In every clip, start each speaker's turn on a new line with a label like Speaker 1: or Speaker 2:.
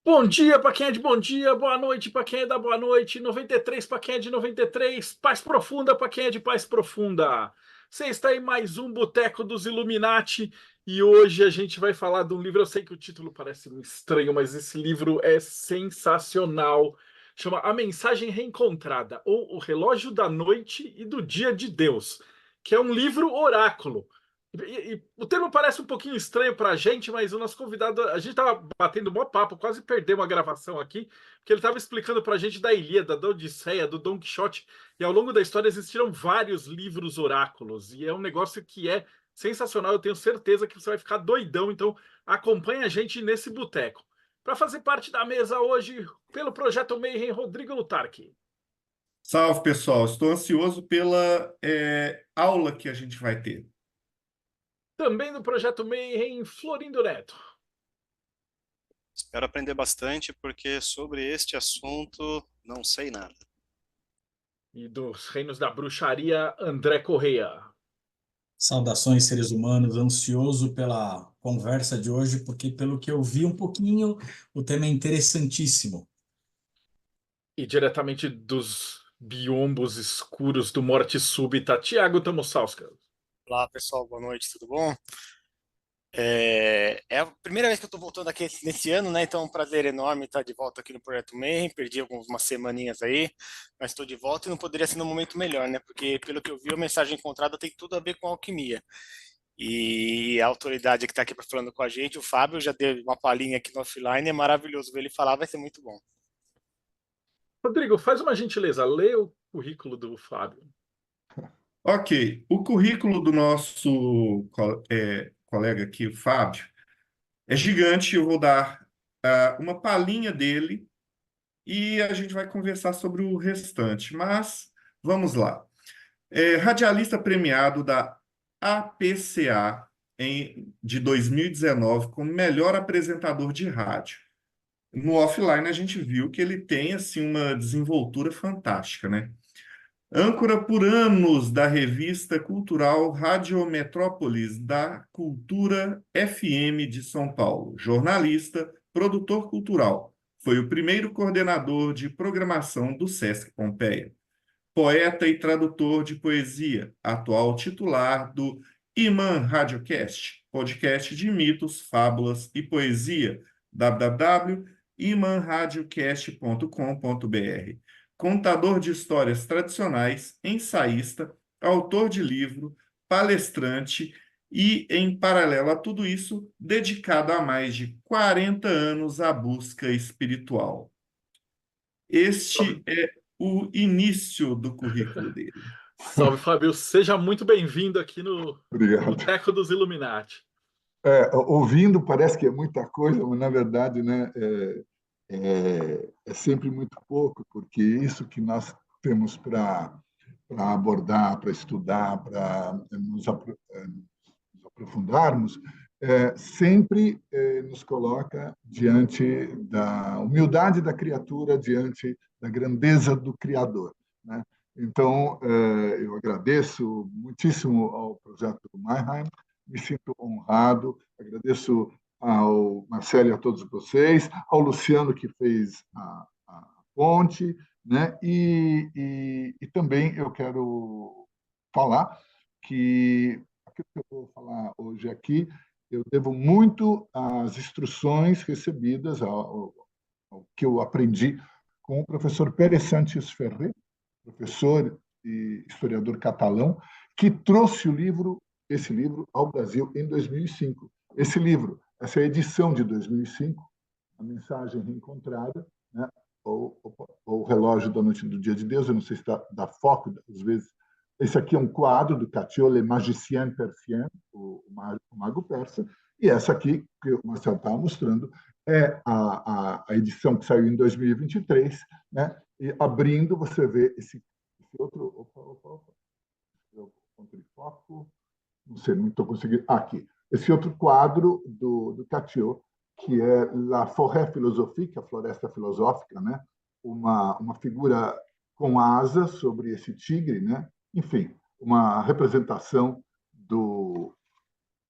Speaker 1: Bom dia para quem é de bom dia, boa noite para quem é da boa noite, 93 para quem é de 93, paz profunda para quem é de paz profunda. Você está em mais um Boteco dos Illuminati e hoje a gente vai falar de um livro. Eu sei que o título parece um estranho, mas esse livro é sensacional. Chama A Mensagem Reencontrada, ou O Relógio da Noite e do Dia de Deus, que é um livro oráculo. E o termo parece um pouquinho estranho para a gente, mas o nosso convidado, a gente estava batendo um maior papo, quase perdemos a gravação aqui, porque ele estava explicando para a gente da Ilíada, da Odisseia, do Dom Quixote, e ao longo da história existiram vários livros oráculos, e é um negócio que é sensacional, eu tenho certeza que você vai ficar doidão, então acompanha a gente nesse boteco. Para fazer parte da mesa hoje, pelo Projeto Mayhem, Rodrigo Lutarque.
Speaker 2: Salve, pessoal. Estou ansioso pela aula que a gente vai ter.
Speaker 1: Também do Projeto Mayhem, Florindo Neto.
Speaker 3: Espero aprender bastante, porque sobre este assunto não sei nada.
Speaker 1: E dos Reinos da Bruxaria, André Correia.
Speaker 4: Saudações, seres humanos, ansioso pela conversa de hoje, porque, pelo que eu vi um pouquinho, o tema é interessantíssimo.
Speaker 1: E diretamente dos biombos escuros do Morte Súbita, Tiago Tamosauskas.
Speaker 5: Olá, pessoal, boa noite, tudo bom? É a primeira vez que eu estou voltando aqui nesse ano, né? Então é um prazer enorme estar de volta aqui no Projeto Mayhem. Perdi algumas semaninhas aí, mas estou de volta e não poderia ser num momento melhor, né? Porque, pelo que eu vi, a mensagem encontrada tem tudo a ver com alquimia. E a autoridade que está aqui falando com a gente, o Fábio, já deu uma palhinha aqui no offline, é maravilhoso ver ele falar, vai ser muito bom.
Speaker 1: Rodrigo, faz uma gentileza, lê o currículo do Fábio.
Speaker 2: Ok, o currículo do nosso colega aqui, o Fábio, é gigante. Eu vou dar uma palhinha dele e a gente vai conversar sobre o restante. Mas vamos lá. Radialista premiado da APCA de 2019 como melhor apresentador de rádio. No offline a gente viu que ele tem assim uma desenvoltura fantástica, né? Âncora por anos da revista cultural Radiometrópolis da Cultura FM de São Paulo. Jornalista, produtor cultural. Foi o primeiro coordenador de programação do Sesc Pompeia. Poeta e tradutor de poesia, atual titular do Imã Radiocast, podcast de mitos, fábulas e poesia, www.imanradiocast.com.br. Contador de histórias tradicionais, ensaísta, autor de livro, palestrante e, em paralelo a tudo isso, dedicado há mais de 40 anos à busca espiritual. Este é o início do currículo dele.
Speaker 1: Salve, Fábio. Seja muito bem-vindo aqui no
Speaker 6: Obrigado.
Speaker 1: Boteco dos Illuminati.
Speaker 6: Ouvindo parece que é muita coisa, mas na verdade, né, é sempre muito pouco, porque isso que nós temos para abordar, para estudar, para nos aprofundarmos, sempre nos coloca diante da humildade da criatura, diante da grandeza do Criador, né? Então, eu agradeço muitíssimo ao projeto do Mayhem, me sinto honrado, agradeço ao Marcelo e a todos vocês, ao Luciano que fez a ponte, né? E também eu quero falar que aquilo que eu vou falar hoje aqui, eu devo muito às instruções recebidas, ao que eu aprendi com o professor Pérez Sánchez Ferrer, professor e historiador catalão, que trouxe esse livro ao Brasil em 2005. Esse livro, essa é a edição de 2005, A Mensagem Reencontrada, né? ou Relógio da Noite do Dia de Deus, eu não sei se dá foco, às vezes. Esse aqui é um quadro do Catiot, Le Magicien Persien, o Mago Persa, e essa aqui, que o Marcelo estava mostrando, é a edição que saiu em 2023, né? E abrindo, você vê esse outro. Opa. Eu encontrei foco. Não sei, não estou conseguindo. Aqui. Esse outro quadro do Catiot, que é La Forêt Philosophique, a Floresta Filosófica, né? Uma figura com asas sobre esse tigre, né? Enfim, uma representação do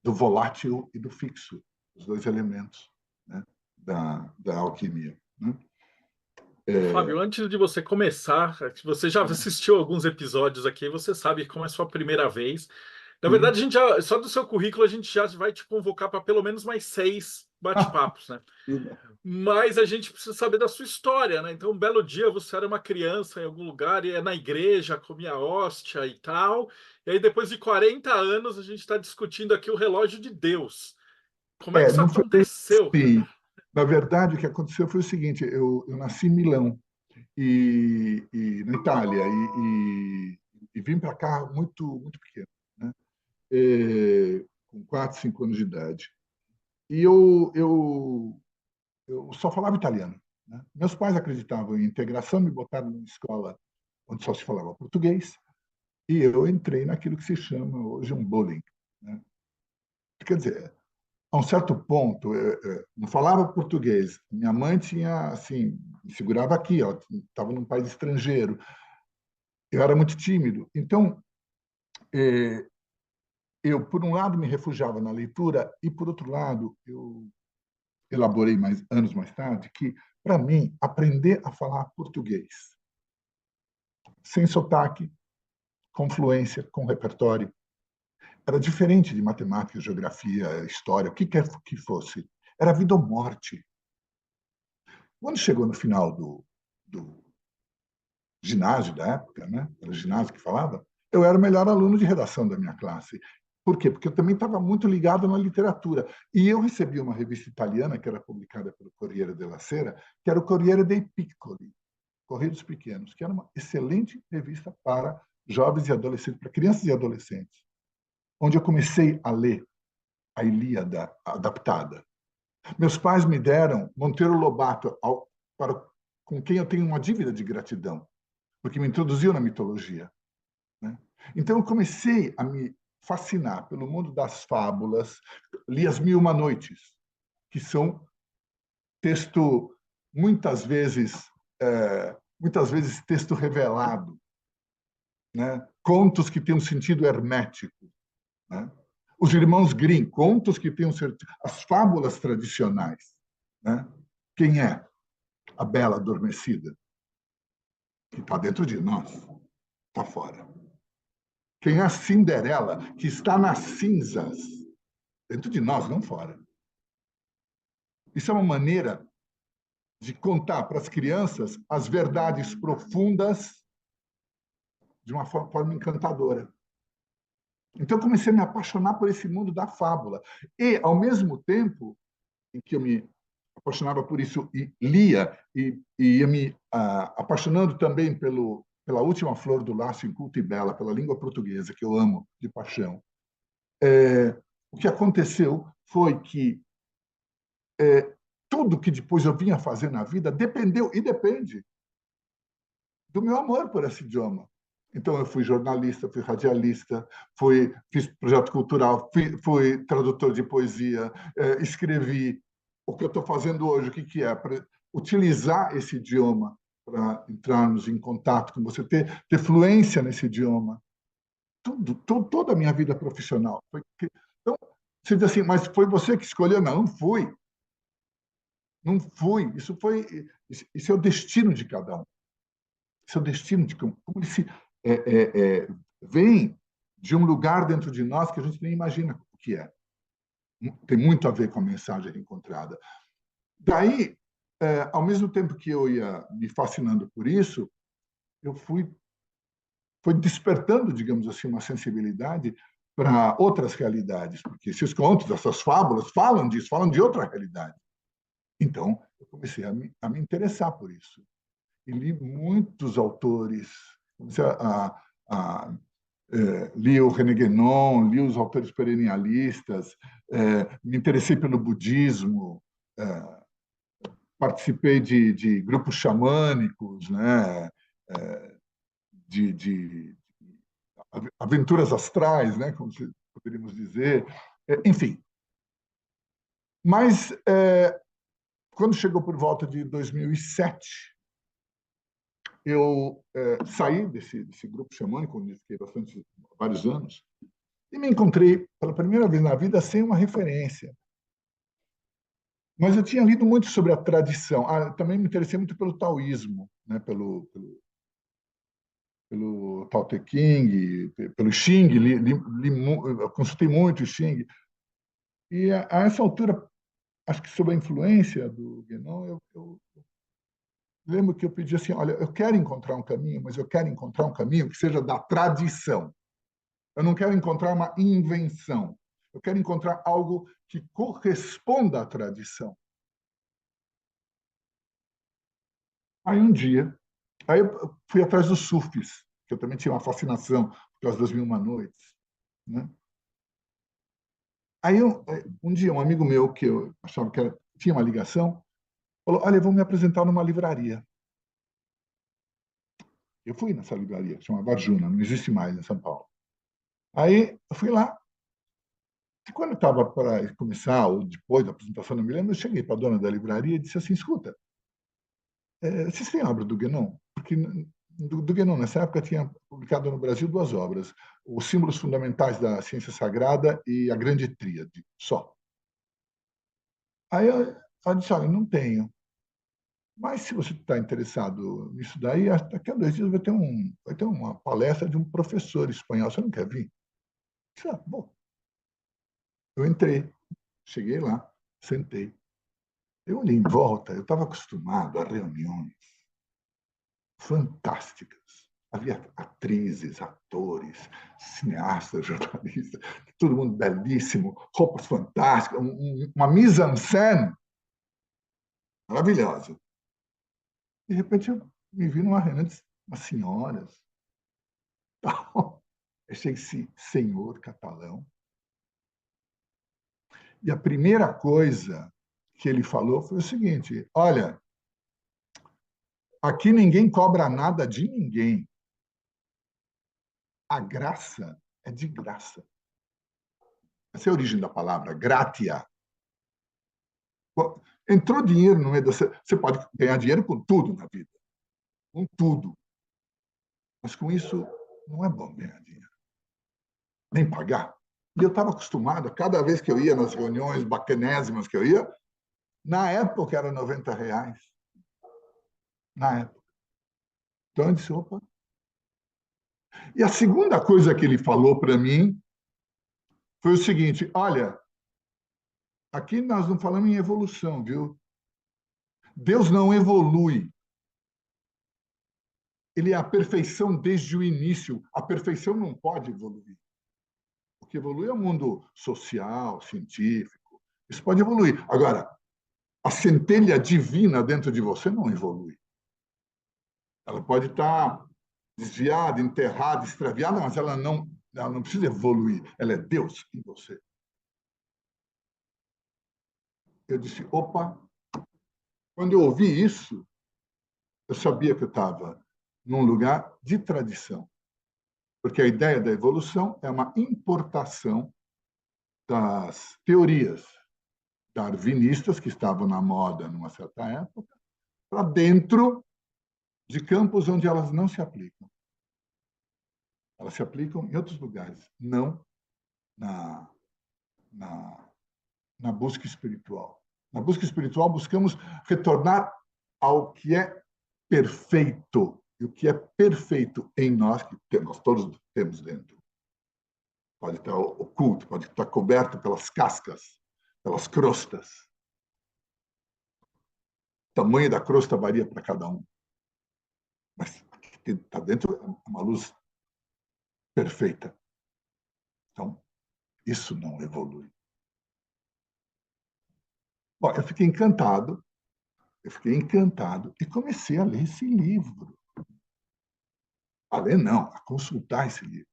Speaker 6: volátil e do fixo, os dois elementos, né? da alquimia, né?
Speaker 1: Fábio, antes de você começar, você já assistiu alguns episódios aqui, você sabe como é a sua primeira vez. Na verdade, a gente só do seu currículo a gente já vai te convocar para pelo menos mais 6 bate-papos, né? Mas a gente precisa saber da sua história, né? Então, um belo dia você era uma criança em algum lugar, ia na igreja, comia hóstia e tal. E aí, depois de 40 anos, a gente está discutindo aqui o relógio de Deus. Como é que isso
Speaker 6: Não foi bem
Speaker 1: aconteceu,
Speaker 6: assim.
Speaker 1: cara?
Speaker 6: Na verdade, o que aconteceu foi o seguinte: eu nasci em Milão, na Itália, e vim para cá muito pequeno, né? Com 4, 5 anos de idade. E eu só falava italiano, né? Meus pais acreditavam em integração, me botaram numa escola onde só se falava português, e eu entrei naquilo que se chama hoje um bullying, né? Quer dizer, a um certo ponto, eu não falava português. Minha mãe tinha, assim, me segurava aqui, estava num país estrangeiro. Eu era muito tímido. Então, eu, por um lado, me refugiava na leitura e, por outro lado, eu elaborei anos mais tarde que, para mim, aprender a falar português sem sotaque, com fluência, com repertório, era diferente de matemática, geografia, história, o que quer que fosse. Era vida ou morte. Quando chegou no final do ginásio da época, né? Era ginásio que falava, eu era o melhor aluno de redação da minha classe. Por quê? Porque eu também estava muito ligado na literatura. E eu recebi uma revista italiana, que era publicada pelo Corriere della Sera, que era o Corriere dei Piccoli, Correio dos Pequenos, que era uma excelente revista para jovens e adolescentes, para crianças e adolescentes, onde eu comecei a ler a Ilíada adaptada. Meus pais me deram Monteiro Lobato, com quem eu tenho uma dívida de gratidão, porque me introduziu na mitologia, né? Então eu comecei a me fascinar pelo mundo das fábulas, li As Mil e Uma Noites, que são texto muitas vezes texto revelado, né? Contos que têm um sentido hermético, né? Os Irmãos Grimm, contos que têm as fábulas tradicionais, né? Quem é a Bela Adormecida? Que está dentro de nós, está fora. Quem é a Cinderela, que está nas cinzas, dentro de nós, não fora. Isso é uma maneira de contar para as crianças as verdades profundas de uma forma encantadora. Então, eu comecei a me apaixonar por esse mundo da fábula. E, ao mesmo tempo em que eu me apaixonava por isso e lia, e ia me apaixonando também pela última flor do laço, Inculta e Bela, pela língua portuguesa, que eu amo de paixão. O que aconteceu foi que tudo que depois eu vinha fazer na vida dependeu e depende do meu amor por esse idioma. Então, eu fui jornalista, fui radialista, fiz projeto cultural, fui tradutor de poesia, escrevi. O que eu estou fazendo hoje, o que é? Para utilizar esse idioma para entrarmos em contato com você, ter fluência nesse idioma. Toda a minha vida profissional. Então, você diz assim, mas foi você que escolheu? Não fui. Não fui. Isso é o destino de cada um. Isso é o destino de como ele se vem de um lugar dentro de nós que a gente nem imagina o que é. Tem muito a ver com a mensagem encontrada. Daí, ao mesmo tempo que eu ia me fascinando por isso, eu fui despertando, digamos assim, uma sensibilidade para outras realidades, porque esses contos, essas fábulas falam disso, falam de outra realidade. Então, eu comecei a me interessar por isso. E li muitos autores, comecei li o René Guénon, li os autores perennialistas, me interessei pelo budismo, participei de grupos xamânicos, né? De aventuras astrais, né? Como poderíamos dizer, enfim. Mas, quando chegou por volta de 2007, eu saí desse grupo xamânico, onde fiquei vários anos, e me encontrei pela primeira vez na vida sem uma referência. Mas eu tinha lido muito sobre a tradição. Também me interessei muito pelo taoísmo, né? Pelo Tao Te Ching, pelo Xing, eu consultei muito o Xing. E a essa altura, acho que sob a influência do Guénon, eu lembro que eu pedi assim, olha, eu quero encontrar um caminho, mas eu quero encontrar um caminho que seja da tradição. Eu não quero encontrar uma invenção. Eu quero encontrar algo que corresponda à tradição. Aí um dia, aí eu fui atrás dos sufis, que eu também tinha uma fascinação por causa das Mil e Uma Noites, né? Aí um dia um amigo meu que eu achava que tinha uma ligação falou: olha, eu vou me apresentar numa livraria. Eu fui nessa livraria, chama Arjuna, não existe mais em São Paulo. Aí eu fui lá. E quando eu estava para começar, ou depois da apresentação, não me lembro, eu cheguei para a dona da livraria e disse assim: escuta, vocês têm obra do Guénon? Porque do Guénon, nessa época, tinha publicado no Brasil 2 obras: Os Símbolos Fundamentais da Ciência Sagrada e A Grande Tríade, só. Aí ela disse: olha, não tenho. Mas se você está interessado nisso daí, daqui a 2 dias vai ter uma palestra de um professor espanhol. Você não quer vir? Eu disse: bom. Eu entrei, cheguei lá, sentei. Eu olhei em volta, eu estava acostumado a reuniões fantásticas. Havia atrizes, atores, cineastas, jornalistas, todo mundo belíssimo, roupas fantásticas, uma mise-en-scène maravilhosa. De repente, eu me vi numa reunião de umas senhoras. Achei-se senhor catalão. E a primeira coisa que ele falou foi o seguinte: olha, aqui ninguém cobra nada de ninguém. A graça é de graça. Essa é a origem da palavra, gratia. Entrou dinheiro no meio da... Você pode ganhar dinheiro com tudo na vida. Com tudo. Mas com isso, não é bom ganhar dinheiro. Nem pagar. E eu estava acostumado, cada vez que eu ia nas reuniões bacanésimas que eu ia, na época era R$90. Na época. Então eu disse: opa. E a segunda coisa que ele falou para mim foi o seguinte: olha, aqui nós não falamos em evolução, viu? Deus não evolui. Ele é a perfeição desde o início. A perfeição não pode evoluir. O que evolui é o mundo social, científico. Isso pode evoluir. Agora, a centelha divina dentro de você não evolui. Ela pode estar desviada, enterrada, extraviada, mas ela não precisa evoluir. Ela é Deus em você. Eu disse: opa. Quando eu ouvi isso, eu sabia que eu estava num lugar de tradição. Porque a ideia da evolução é uma importação das teorias darwinistas que estavam na moda numa certa época para dentro de campos onde elas não se aplicam. Elas se aplicam em outros lugares, não na busca espiritual. Na busca espiritual, buscamos retornar ao que é perfeito. E o que é perfeito em nós, que nós todos temos dentro. Pode estar oculto, pode estar coberto pelas cascas, pelas crostas. O tamanho da crosta varia para cada um. Mas está dentro é uma luz perfeita. Então, isso não evolui. Bom, eu fiquei encantado e comecei a ler esse livro. A ler não, a consultar esse livro,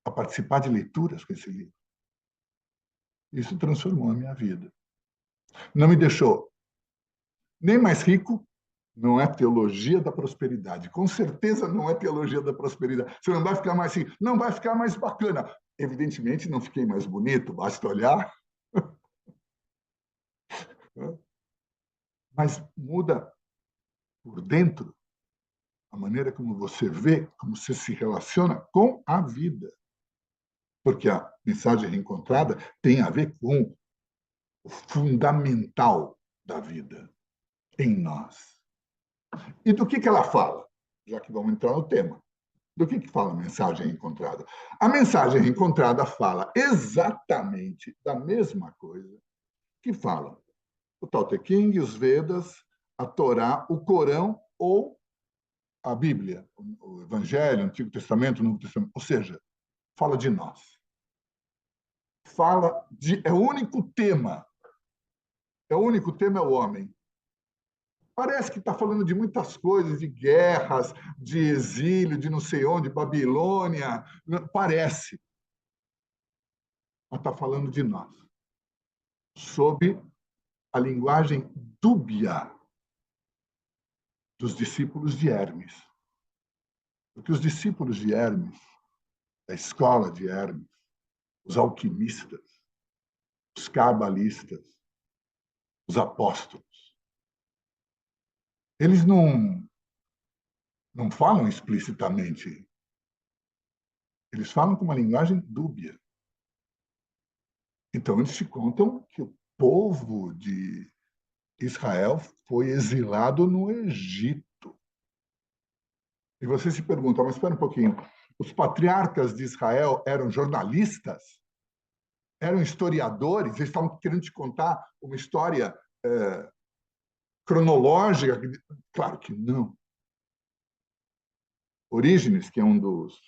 Speaker 6: a participar de leituras com esse livro. Isso transformou a minha vida. Não me deixou nem mais rico, não é teologia da prosperidade. Com certeza não é teologia da prosperidade. Você não vai ficar mais assim, não vai ficar mais bacana. Evidentemente, não fiquei mais bonito, basta olhar. Mas muda por dentro a maneira como você vê, como você se relaciona com a vida. Porque a mensagem reencontrada tem a ver com o fundamental da vida em nós. E do que ela fala? Já que vamos entrar no tema. Do que fala a mensagem encontrada? A mensagem encontrada fala exatamente da mesma coisa que falam o Tao Te Ching, os Vedas, a Torá, o Corão ou a Bíblia, o Evangelho, o Antigo Testamento, o Novo Testamento. Ou seja, fala de nós. É o único tema. O único tema é o homem. Parece que está falando de muitas coisas, de guerras, de exílio, de não sei onde, Babilônia. Parece. Mas está falando de nós. Sob a linguagem dúbia dos discípulos de Hermes. Porque os discípulos de Hermes, da escola de Hermes, os alquimistas, os cabalistas, os apóstolos, eles não falam explicitamente. Eles falam com uma linguagem dúbia. Então, eles te contam que o povo de Israel foi exilado no Egito. E você se pergunta, mas espera um pouquinho, os patriarcas de Israel eram jornalistas? Eram historiadores? Eles estavam querendo te contar uma história cronológica? Claro que não. Orígenes, que é um dos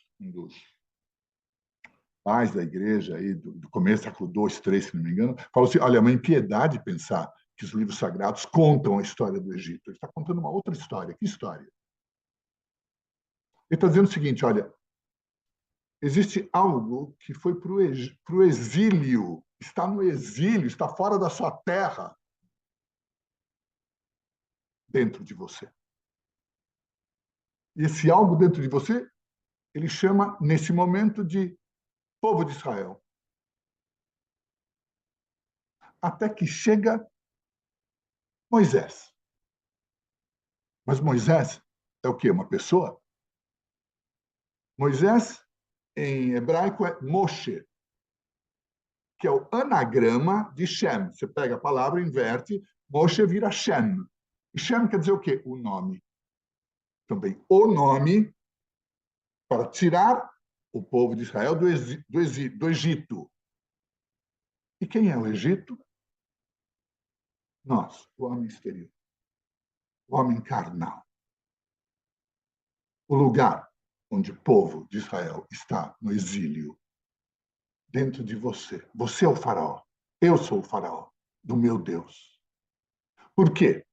Speaker 6: pais da igreja aí, do começo do século II, III, se não me engano, falou assim, olha, é uma impiedade pensar que os livros sagrados contam a história do Egito. Ele está contando uma outra história. Que história? Ele está dizendo o seguinte, olha, existe algo que foi para o exílio, está no exílio, está fora da sua terra, dentro de você. E esse algo dentro de você, ele chama, nesse momento, de povo de Israel. Até que chega Moisés. Mas Moisés é o quê? Uma pessoa? Moisés, em hebraico, é Moshe, que é o anagrama de Shem. Você pega a palavra, inverte, Moshe vira Shem. E Shem quer dizer o quê? O nome. Também o nome para tirar o povo de Israel do Egito. E quem é o Egito? Nós, o homem exterior. O homem carnal. O lugar onde o povo de Israel está no exílio, dentro de você. Você é o faraó. Eu sou o faraó do meu Deus. Por quê?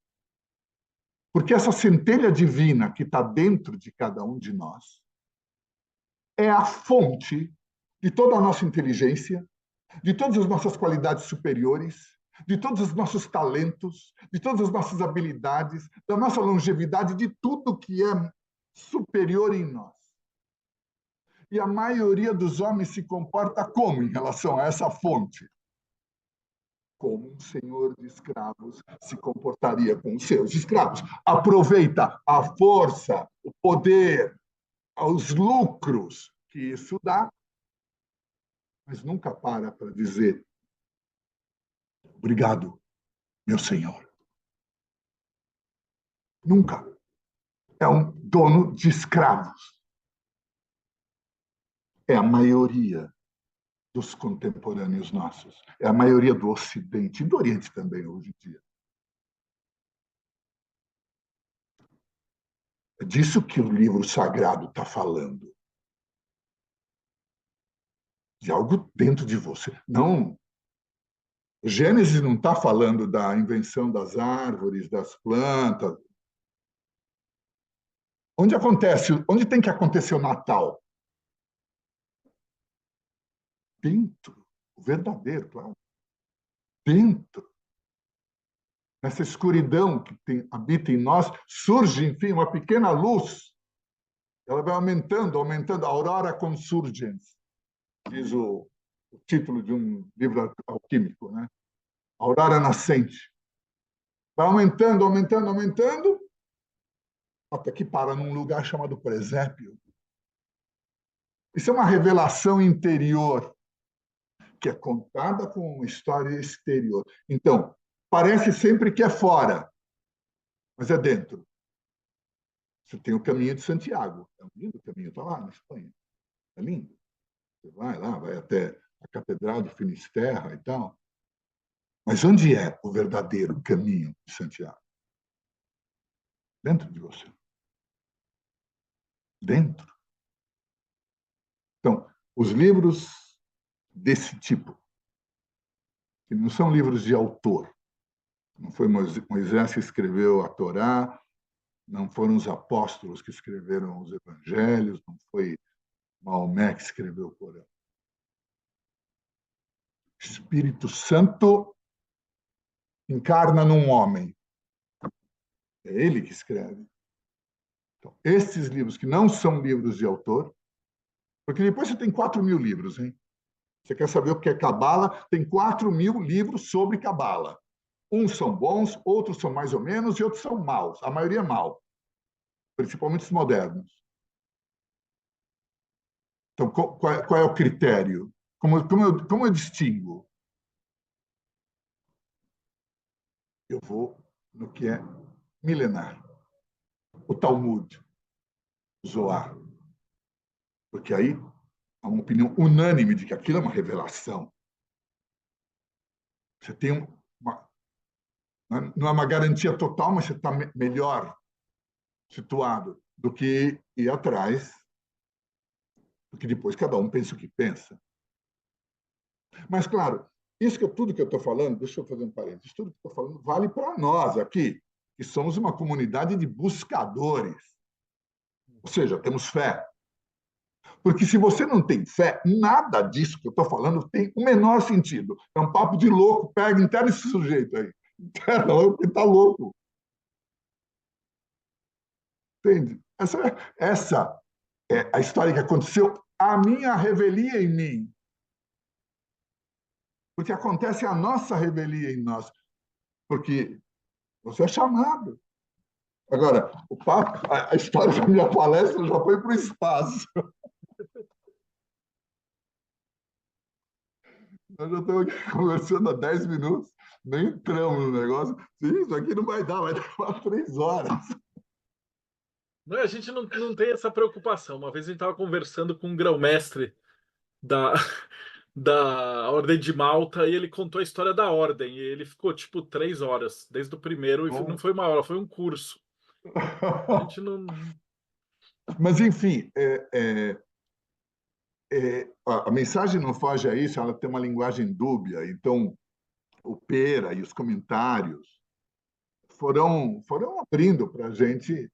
Speaker 6: Porque essa centelha divina que está dentro de cada um de nós é a fonte de toda a nossa inteligência, de todas as nossas qualidades superiores, de todos os nossos talentos, de todas as nossas habilidades, da nossa longevidade, de tudo que é superior em nós. E a maioria dos homens se comporta como em relação a essa fonte? Como um senhor de escravos se comportaria com os seus escravos. Aproveita a força, o poder, os lucros que isso dá, mas nunca para dizer obrigado, meu senhor. Nunca. É um dono de escravos. É a maioria dos contemporâneos nossos. É a maioria do Ocidente e do Oriente também, hoje em dia. É disso que o livro sagrado está falando. De algo dentro de você. Não. O Gênesis não está falando da invenção das árvores, das plantas. Onde tem que acontecer o Natal? Dentro. O verdadeiro, claro. Dentro. Nessa escuridão que habita em nós, surge, enfim, uma pequena luz. Ela vai aumentando, aumentando. Aurora Consurgens, diz o título de um livro alquímico, né? Aurora nascente. Vai aumentando, aumentando, aumentando, até que para num lugar chamado presépio. Isso é uma revelação interior, que é contada com uma história exterior. Então, parece sempre que é fora, mas é dentro. Você tem o Caminho de Santiago. É um lindo caminho, está lá na Espanha. É lindo. Você vai lá, vai até a Catedral de Finisterra e tal. Mas onde é o verdadeiro caminho de Santiago? Dentro de você. Dentro. Então, os livros desse tipo, que não são livros de autor, não foi Moisés que escreveu a Torá, não foram os apóstolos que escreveram os evangelhos, não foi Maomé que escreveu o Corão. Espírito Santo encarna num homem. É ele que escreve. Então, esses livros que não são livros de autor, porque depois você tem 4.000 livros, hein? Você quer saber o que é Cabala? Tem 4.000 livros sobre Cabala. Uns são bons, outros são mais ou menos e outros são maus. A maioria é mal, principalmente os modernos. Então, qual é o critério? Como eu distingo? Eu vou no que é milenar. O Talmud, o Zohar. Porque aí há uma opinião unânime de que aquilo é uma revelação. Você tem uma... Não é uma garantia total, mas você está melhor situado do que ir atrás, porque depois cada um pensa o que pensa. Mas, claro, tudo que eu estou falando, deixa eu fazer um parênteses, tudo que eu estou falando vale para nós aqui, que somos uma comunidade de buscadores. Ou seja, temos fé. Porque se você não tem fé, nada disso que eu estou falando tem o menor sentido. É um papo de louco, interna esse sujeito aí. Interna, ele está louco. Entende? Essa é a história que aconteceu, a minha revelia em mim. Porque acontece a nossa revelia em nós. Porque você é chamado. Agora, o papo, a história da minha palestra já foi para o espaço. Nós já estamos aqui conversando há 10 minutos, nem entramos no negócio. Sim, isso aqui não vai dar 3 horas.
Speaker 1: Não, a gente não tem essa preocupação. Uma vez a gente estava conversando com um grão-mestre da, da Ordem de Malta e ele contou a história da Ordem. E ele ficou tipo 3 horas, desde o primeiro, e não foi uma aula, foi um curso. A gente não.
Speaker 6: Mas, enfim, a mensagem não foge a isso, ela tem uma linguagem dúbia. Então, o Pera e os comentários foram abrindo para a gente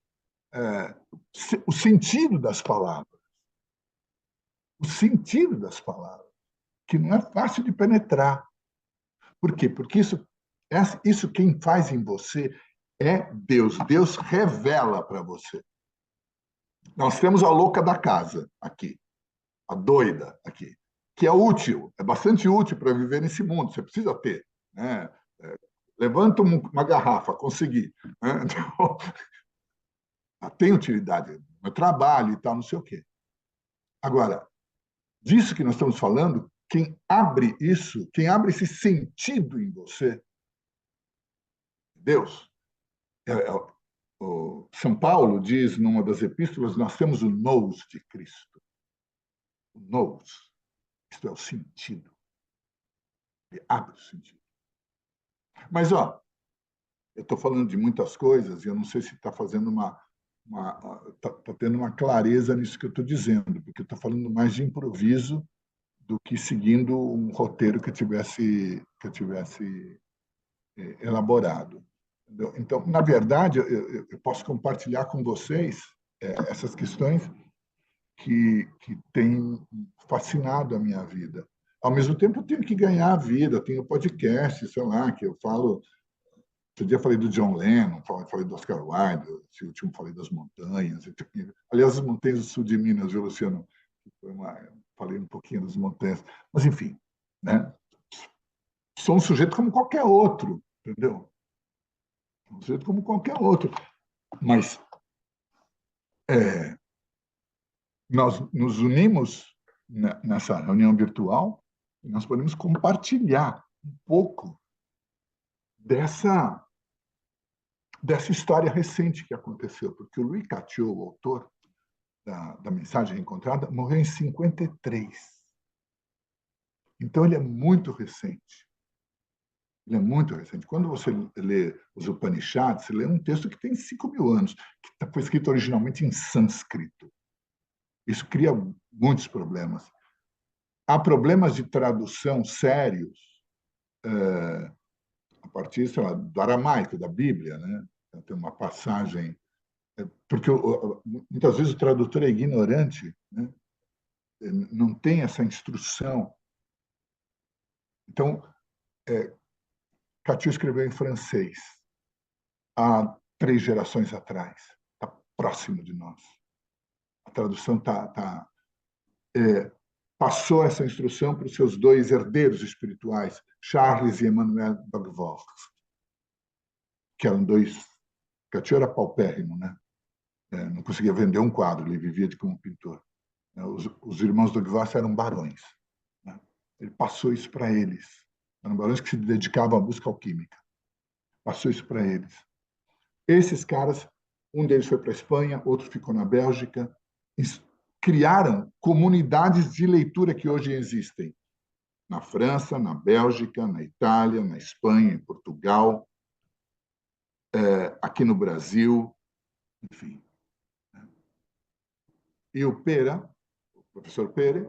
Speaker 6: o sentido das palavras. O sentido das palavras, que não é fácil de penetrar. Por quê? Porque isso quem faz em você é Deus. Deus revela para você. Nós temos a louca da casa aqui, a doida aqui, que é útil, é bastante útil para viver nesse mundo. Você precisa ter, né? Levanta uma garrafa, consegui. Né? Então, tem utilidade no trabalho e tal, não sei o quê. Agora, disso que nós estamos falando, quem abre esse sentido em você, Deus. O São Paulo diz numa das epístolas, nós temos o nous de Cristo. O nous, isto é o sentido. Ele abre o sentido. Mas, eu estou falando de muitas coisas e eu não sei se está fazendo tá tendo uma clareza nisso que eu estou dizendo, porque eu estou falando mais de improviso do que seguindo um roteiro que eu tivesse elaborado. Entendeu? Então, na verdade, eu posso compartilhar com vocês essas questões que têm fascinado a minha vida. Ao mesmo tempo, eu tenho que ganhar a vida, tenho podcast, sei lá, que eu falo. Outro dia eu falei do John Lennon, falei do Oscar Wilde, esse último falei das montanhas. Aliás, as montanhas do sul de Minas, viu, Luciano? Falei um pouquinho das montanhas. Mas, enfim, né? Sou um sujeito como qualquer outro, entendeu? Um sujeito como qualquer outro. Mas nós nos unimos nessa reunião virtual e nós podemos compartilhar um pouco dessa história recente que aconteceu, porque o Louis Catio, o autor da Mensagem Encontrada, morreu em 53. Então, ele é muito recente. Ele é muito recente. Quando você lê os Upanishads, você lê um texto que tem 5.000 anos, que foi escrito originalmente em sânscrito. Isso cria muitos problemas. Há problemas de tradução sérios a partir, sei lá, do aramaico, da Bíblia, né? Tem uma passagem... Porque muitas vezes o tradutor é ignorante, né? Não tem essa instrução. Então, Catio escreveu em francês há 3 gerações atrás. Está próximo de nós. A tradução passou essa instrução para os seus 2 herdeiros espirituais, Charles e Emmanuel Dagvort, que eram 2... Catio era paupérrimo, né? Não conseguia vender um quadro, ele vivia como pintor. Os irmãos Dagvort eram barões, né? Ele passou isso para eles. Eram barões que se dedicavam à busca alquímica. Passou isso para eles. Esses caras, um deles foi para a Espanha, outro ficou na Bélgica, criaram comunidades de leitura que hoje existem na França, na Bélgica, na Itália, na Espanha, em Portugal, aqui no Brasil, enfim. E o professor Pera,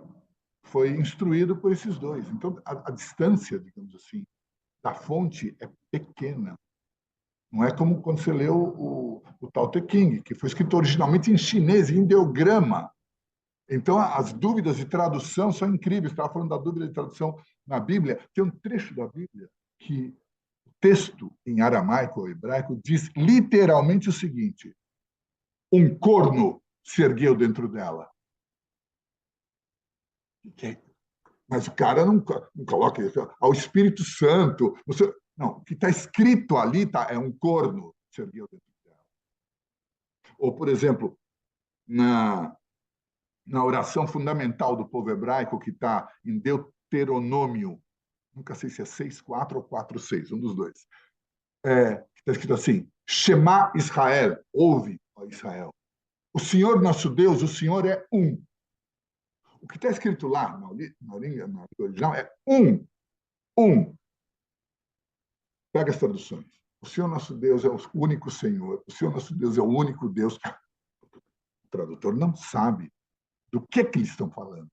Speaker 6: foi instruído por esses 2. Então, a distância, digamos assim, da fonte é pequena. Não é como quando você leu o Tao Te Ching, que foi escrito originalmente em chinês, em ideograma. Então, as dúvidas de tradução são incríveis. Estava falando da dúvida de tradução na Bíblia. Tem um trecho da Bíblia que o texto em aramaico ou hebraico diz literalmente o seguinte: um corno se ergueu dentro dela. Mas o cara não coloca isso ao Espírito Santo. Não, o que está escrito ali é um corno se ergueu dentro dela. Ou, por exemplo, na oração fundamental do povo hebraico, que está em Deuteronômio, nunca sei se é 6:4 ou 4:6, um dos dois, está escrito assim: Shema Israel, ouve, ó Israel. O Senhor nosso Deus, o Senhor é um. O que está escrito lá, na língua original, é um. Um. Pega as traduções. O Senhor nosso Deus é o único Senhor. O Senhor nosso Deus é o único Deus. O tradutor não sabe do que eles estão falando.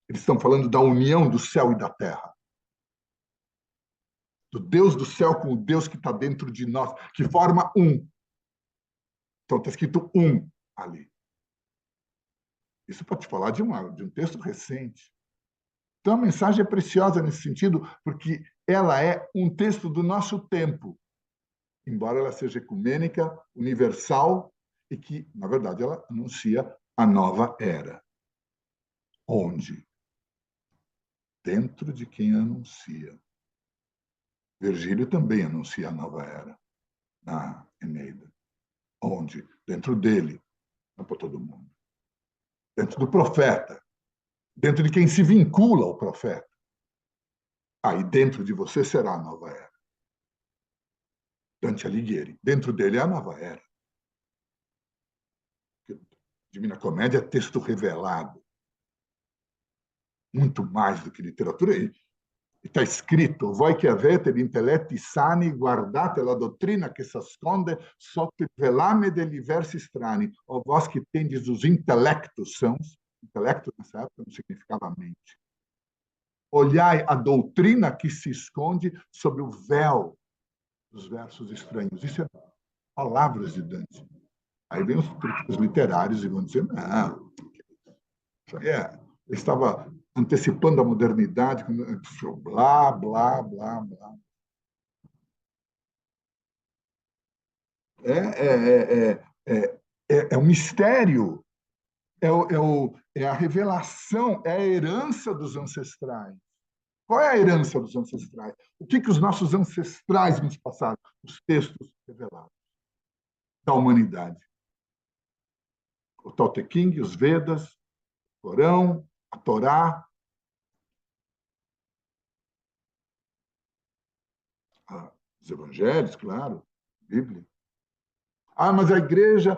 Speaker 6: Eles estão falando da união do céu e da terra. Do Deus do céu com o Deus que está dentro de nós, que forma um. Então está escrito um ali. Isso pode falar de um texto recente. Então a mensagem é preciosa nesse sentido, porque ela é um texto do nosso tempo, embora ela seja ecumênica, universal, e que, na verdade, ela anuncia a nova era. Onde? Dentro de quem anuncia. Virgílio também anuncia a nova era, na Eneida. Onde? Dentro dele, não para todo mundo. Dentro do profeta, dentro de quem se vincula ao profeta. Aí dentro de você será a nova era. Dante Alighieri, dentro dele é a nova era. Divina Comédia é texto revelado. Muito mais do que literatura. Está escrito: voi che avete gli intelletti sani, guardate la dottrina che si asconde sotto il velame degli versi strani. Ó vós que tendes os intelectos sãos, intelecto nessa época não significava mente. Olhai a doutrina que se esconde sob o véu dos versos estranhos. Isso é palavras de Dante. Aí vem os críticos literários e vão dizer: não, isso aí ele estava antecipando a modernidade, blá, blá, blá, blá. É um mistério, é a revelação, é a herança dos ancestrais. Qual é a herança dos ancestrais? O que os nossos ancestrais nos passaram? Os textos revelados da humanidade. O Tao Te Ching, os Vedas, o Corão, a Torá, Os evangelhos, claro, Bíblia. Ah, mas a igreja...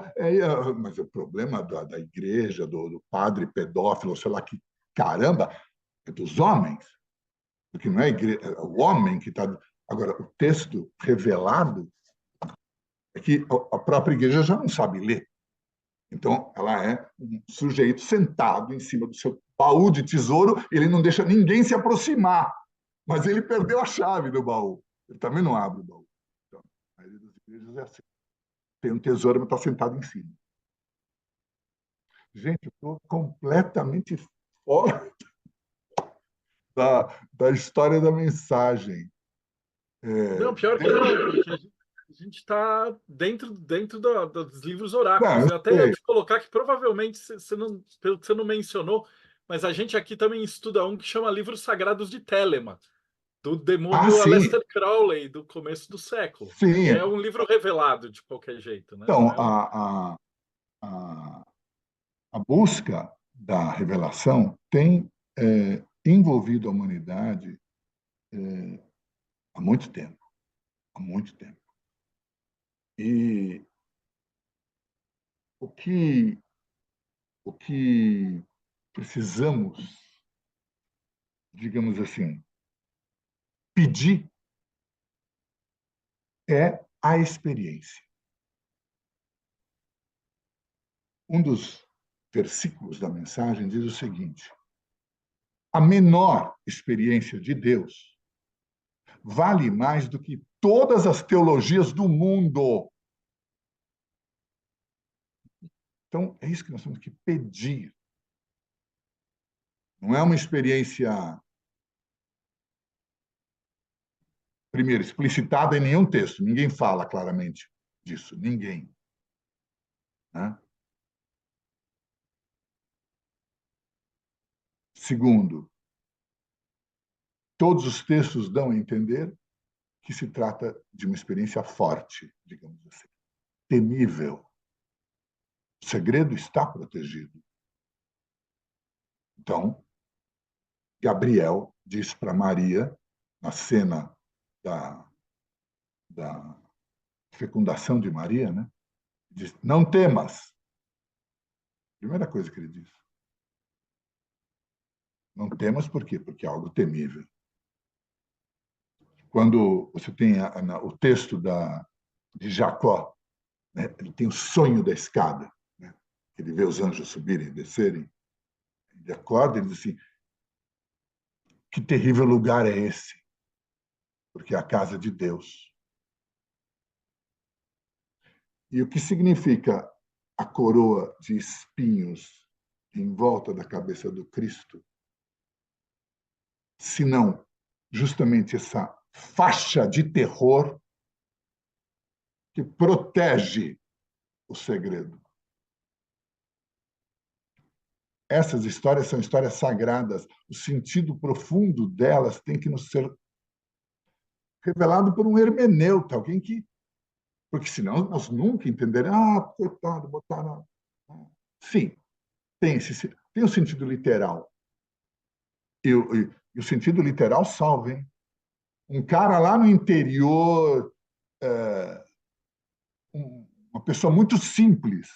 Speaker 6: mas o problema da igreja, do padre pedófilo, sei lá que caramba, é dos homens. Porque não é a igreja, é o homem que está... Agora, o texto revelado é que a própria igreja já não sabe ler. Então, ela é um sujeito sentado em cima do seu baú de tesouro, ele não deixa ninguém se aproximar, mas ele perdeu a chave do baú. Ele também não abre o baú. Então, a maioria das igrejas é assim. Tem um tesouro, mas está sentado em cima. Gente, eu estou completamente fora da história da mensagem.
Speaker 1: Não, pior que não, porque a gente está dentro dos livros oráculos.
Speaker 6: Não,
Speaker 1: Eu até ia te colocar que provavelmente você não, pelo que você não mencionou, mas a gente aqui também estuda um que chama Livros Sagrados de Telema, do demônio
Speaker 6: sim.
Speaker 1: Aleister Crowley, do começo do século.
Speaker 6: Sim.
Speaker 1: Que é um livro revelado de qualquer jeito, né?
Speaker 6: Então,
Speaker 1: Não é
Speaker 6: a busca da revelação tem envolvido a humanidade há muito tempo. Há muito tempo. E o que precisamos, digamos assim, pedir é a experiência. Um dos versículos da mensagem diz o seguinte: a menor experiência de Deus vale mais do que todas as teologias do mundo. Então, é isso que nós temos que pedir. Não é uma experiência, primeiro, explicitada em nenhum texto. Ninguém fala claramente disso. Ninguém. Né? Segundo, todos os textos dão a entender que se trata de uma experiência forte, digamos assim, temível. O segredo está protegido. Então, Gabriel diz para Maria, na cena da fecundação de Maria, né? Diz: não temas. Primeira coisa que ele diz. Não temas por quê? Porque é algo temível. Quando você tem o texto de Jacó, né? Ele tem o sonho da escada, né? Ele vê os anjos subirem e descerem. Ele acorda e diz assim: que terrível lugar é esse? Porque é a casa de Deus. E o que significa a coroa de espinhos em volta da cabeça do Cristo? Se não justamente essa faixa de terror que protege o segredo. Essas histórias são histórias sagradas. O sentido profundo delas tem que nos ser revelado por um hermeneuta, alguém que... Porque senão nós nunca entenderemos. Ah, coitado, botaram... Sim, tem o sentido literal. E o sentido literal salva, hein? Um cara lá no interior, uma pessoa muito simples,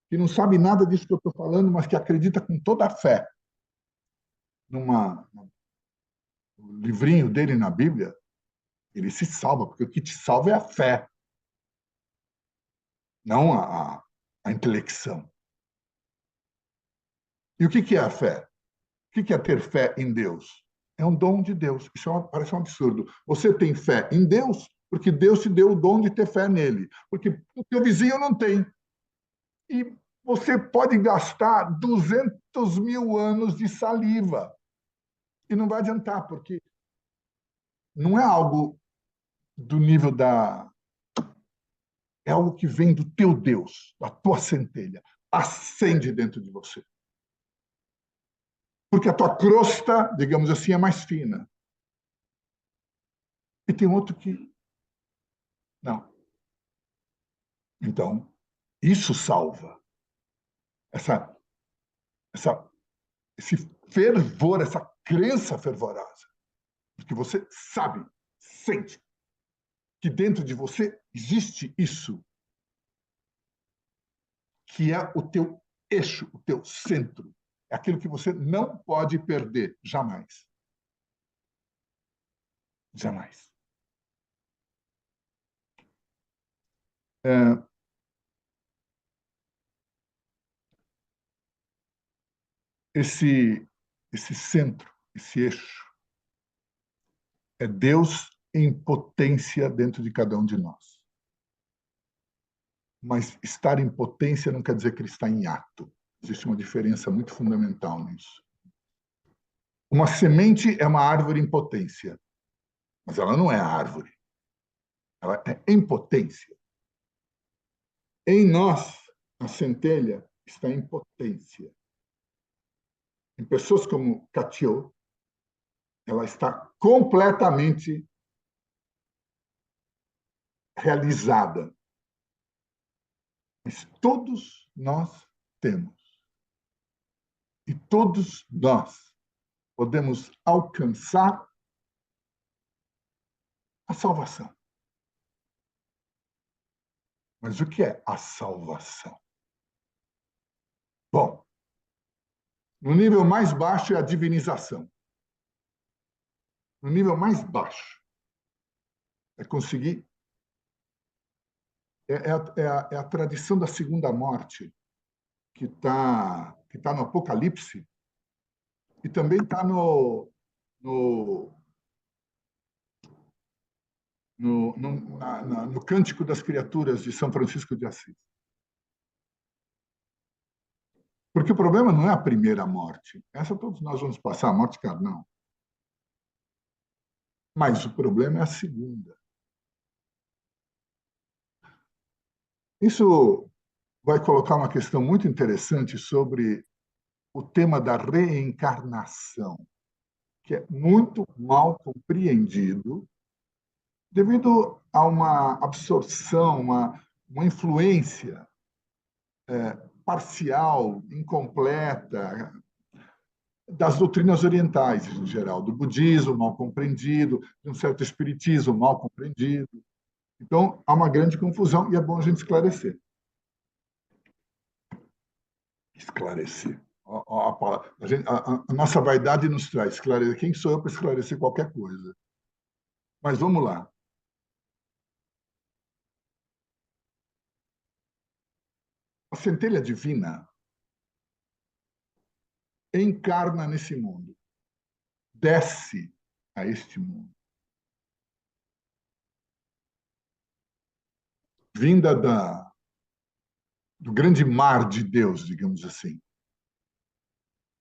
Speaker 6: que não sabe nada disso que eu estou falando, mas que acredita com toda a fé no livrinho dele na Bíblia, ele se salva, porque o que te salva é a fé, não a intelecção. E o que é a fé? O que é ter fé em Deus? É um dom de Deus. Isso parece um absurdo. Você tem fé em Deus porque Deus te deu o dom de ter fé nele. Porque o teu vizinho não tem. E você pode gastar 200 mil anos de saliva. E não vai adiantar, porque não é algo do nível da... É algo que vem do teu Deus, da tua centelha. Acende dentro de você. Porque a tua crosta, digamos assim, é mais fina. E tem outro que... Não. Então, isso salva. Esse fervor, essa crença fervorosa. Porque você sabe, sente que dentro de você existe isso, que é o teu eixo, o teu centro. É aquilo que você não pode perder, jamais. Jamais. Esse centro, esse eixo, é Deus em potência dentro de cada um de nós. Mas estar em potência não quer dizer que ele está em ato. Existe uma diferença muito fundamental nisso. Uma semente é uma árvore em potência, mas ela não é árvore. Ela é em potência. Em nós, a centelha está em potência. Em pessoas como Catio, ela está completamente realizada. Mas todos nós temos. E todos nós podemos alcançar a salvação. Mas o que é a salvação? Bom, no nível mais baixo é a divinização. No nível mais baixo é conseguir. É a tradição da segunda morte que tá no Apocalipse e também está no Cântico das Criaturas de São Francisco de Assis. Porque o problema não é a primeira morte. Essa todos nós vamos passar, a morte carnal. Mas o problema é a segunda. Isso vai colocar uma questão muito interessante sobre o tema da reencarnação, que é muito mal compreendido devido a uma absorção, uma influência parcial, incompleta, das doutrinas orientais, em geral, do budismo mal compreendido, de um certo espiritismo mal compreendido. Então, há uma grande confusão e é bom a gente esclarecer. Esclarecer. A nossa vaidade nos traz esclarecer. Quem sou eu para esclarecer qualquer coisa? Mas vamos lá. A centelha divina encarna nesse mundo, desce a este mundo. Vinda do grande mar de Deus, digamos assim.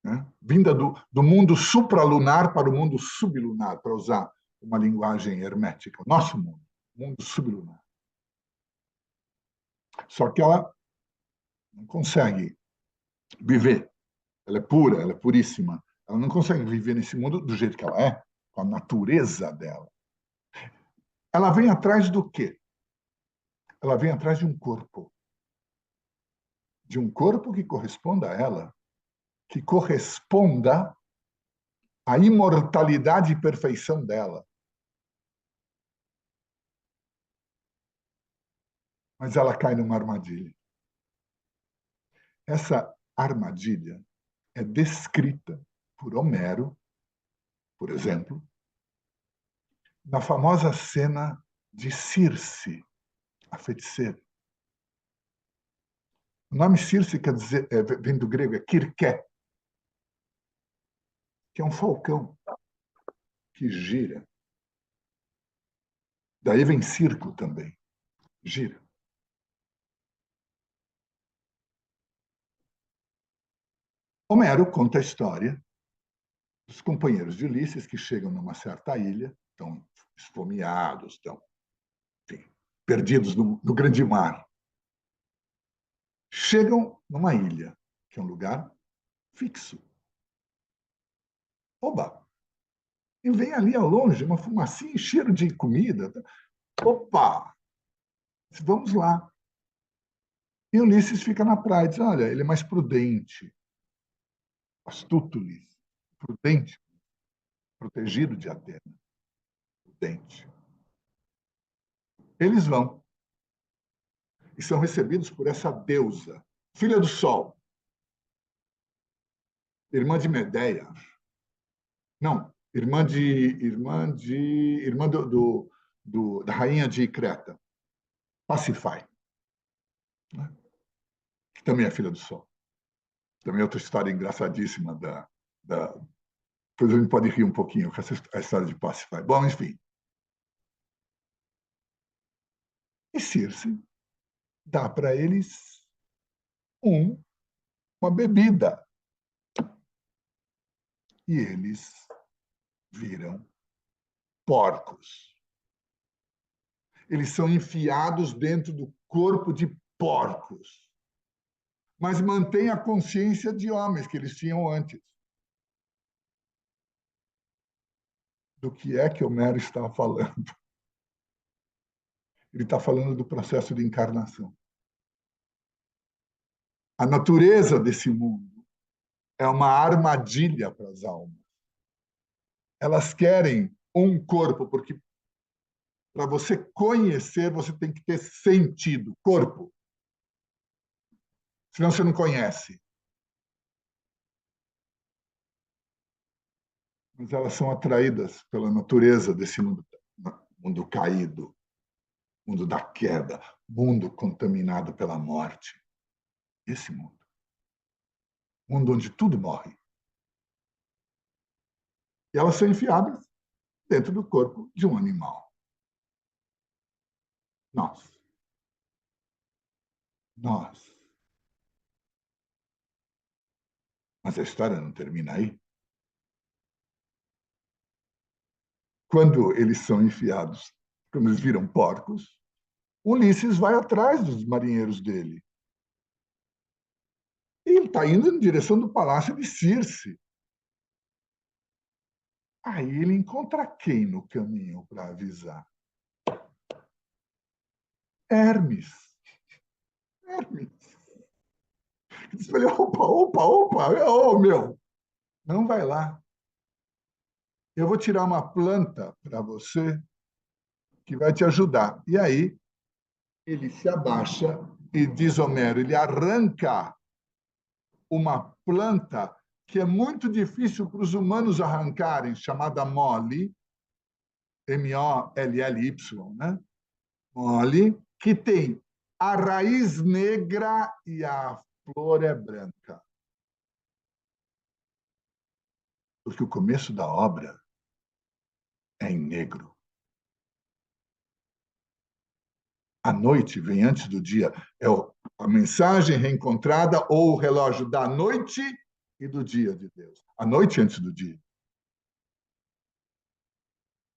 Speaker 6: Né? Vinda do mundo supralunar para o mundo sublunar, para usar uma linguagem hermética. Nosso mundo, mundo sublunar. Só que ela não consegue viver. Ela é pura, ela é puríssima. Ela não consegue viver nesse mundo do jeito que ela é, com a natureza dela. Ela vem atrás do quê? Ela vem atrás de um corpo. De um corpo que corresponda a ela, que corresponda à imortalidade e perfeição dela. Mas ela cai numa armadilha. Essa armadilha é descrita por Homero, por exemplo, na famosa cena de Circe, a feiticeira. O nome Circe quer dizer, vem do grego, é Kirké, que é um falcão que gira. Daí vem circo também, gira. Homero conta a história dos companheiros de Ulisses que chegam numa certa ilha, estão esfomeados, estão, enfim, perdidos no grande mar. Chegam numa ilha, que é um lugar fixo. Oba! E vem ali ao longe uma fumacinha, cheiro de comida. Opa! Vamos lá. E Ulisses fica na praia e diz, olha, ele é mais prudente, astuto Ulisses, prudente, protegido de Atena, prudente. Eles vão e são recebidos por essa deusa, filha do Sol, irmã de Medeia. Não, irmã da rainha de Creta, Pasífae, né? Que também é filha do Sol. Também é outra história engraçadíssima depois a gente pode rir um pouquinho com a história de Pasífae. Bom, enfim. E Circe dá para eles uma bebida. E eles viram porcos. Eles são enfiados dentro do corpo de porcos, mas mantêm a consciência de homens que eles tinham antes. Do que é que Homero está falando? Ele está falando do processo de encarnação. A natureza desse mundo é uma armadilha para as almas. Elas querem um corpo, porque para você conhecer, você tem que ter sentido, corpo. Senão você não conhece. Mas elas são atraídas pela natureza desse mundo caído, mundo da queda, mundo contaminado pela morte. Esse mundo. Mundo onde tudo morre. E elas são enfiadas dentro do corpo de um animal. Nós. Mas a história não termina aí. Quando eles são enfiados, quando eles viram porcos, Ulisses vai atrás dos marinheiros dele. E ele está indo em direção do palácio de Circe. Aí ele encontra quem no caminho para avisar? Hermes. Diz para ele, opa, ô meu, não vai lá. Eu vou tirar uma planta para você que vai te ajudar. E aí ele se abaixa e diz Homero, ele arranca uma planta que é muito difícil para os humanos arrancarem, chamada mole, M-O-L-L-Y, né? Mole, que tem a raiz negra e a flor é branca. Porque o começo da obra é em negro. A noite vem antes do dia. É a mensagem reencontrada ou o relógio da noite e do dia de Deus. A noite antes do dia.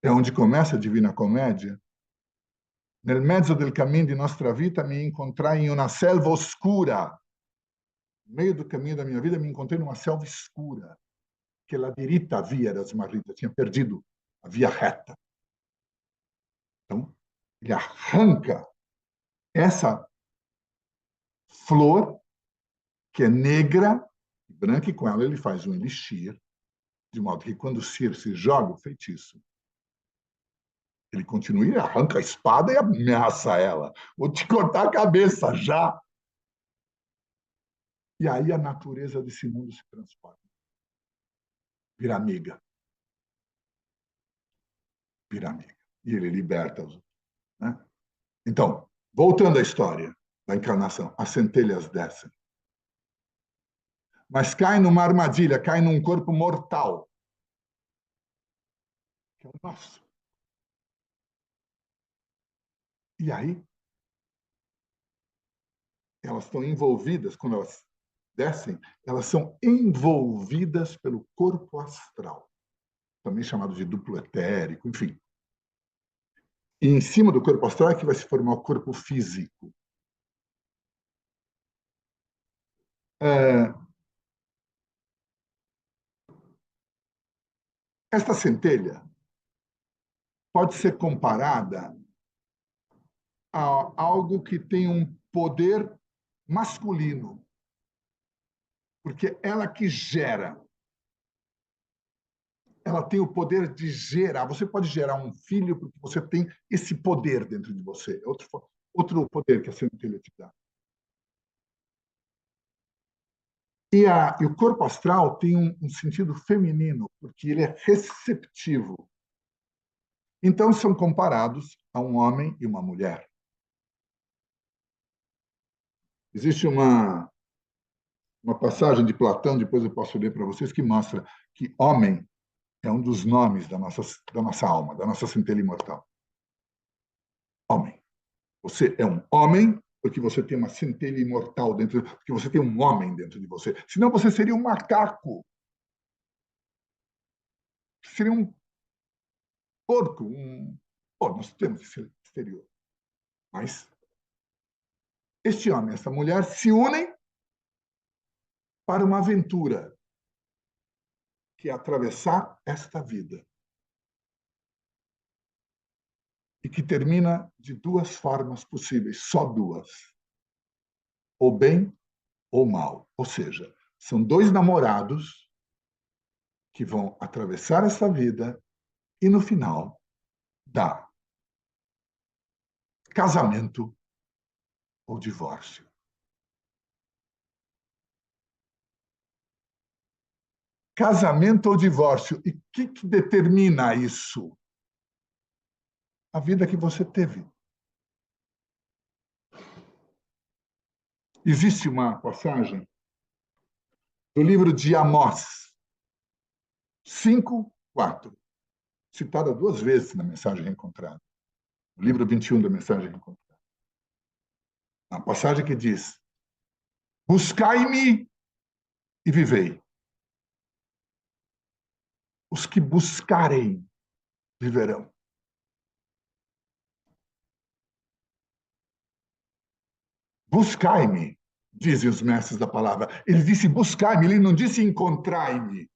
Speaker 6: É onde começa a Divina Comédia. Nel mezzo del cammino di nostra vita mi incontrai in una selva oscura. No meio do caminho da minha vida me encontrei numa selva escura. Que la diritta via era smarrita, tinha perdido a via reta. Então, ele arranca essa flor, que é negra, branca, e com ela ele faz um elixir, de modo que quando Circe joga o feitiço, ele continua e arranca a espada e ameaça ela. Vou te cortar a cabeça já. E aí a natureza desse mundo se transforma. Vira amiga. E ele liberta os outros. Né? Então, voltando à história da encarnação, as centelhas descem. Mas cai numa armadilha, cai num corpo mortal, que é o nosso. E aí, elas estão envolvidas, quando elas descem, elas são envolvidas pelo corpo astral, também chamado de duplo etérico, enfim. E em cima do corpo astral é que vai se formar o corpo físico. Esta centelha pode ser comparada a algo que tem um poder masculino, porque ela que gera. ela tem o poder de gerar. Você pode gerar um filho porque você tem esse poder dentro de você. É outro poder que a centelha te dá. E o corpo astral tem um sentido feminino, porque ele é receptivo. Então, são comparados a um homem e uma mulher. Existe uma passagem de Platão, depois eu posso ler para vocês, que mostra que homem é um dos nomes da nossa alma, da nossa centelha imortal. Homem. Você é um homem porque você tem uma centelha imortal dentro, porque você tem um homem dentro de você. Senão você seria um macaco. Seria um porco. Nós temos esse exterior. Mas este homem e essa mulher se unem para uma aventura, que é atravessar esta vida. E que termina de duas formas possíveis, só duas. Ou bem ou mal. Ou seja, são dois namorados que vão atravessar essa vida e, no final, dá casamento ou divórcio. Casamento ou divórcio. E o que determina isso? A vida que você teve. Existe uma passagem do livro de Amós 5:4, citada 2 vezes na Mensagem Reencontrada. O livro 21 da Mensagem Reencontrada. Uma passagem que diz: buscai-me e vivei. Os que buscarem viverão. Buscai-me, dizem os mestres da palavra. Ele disse buscai-me, ele não disse encontrai-me.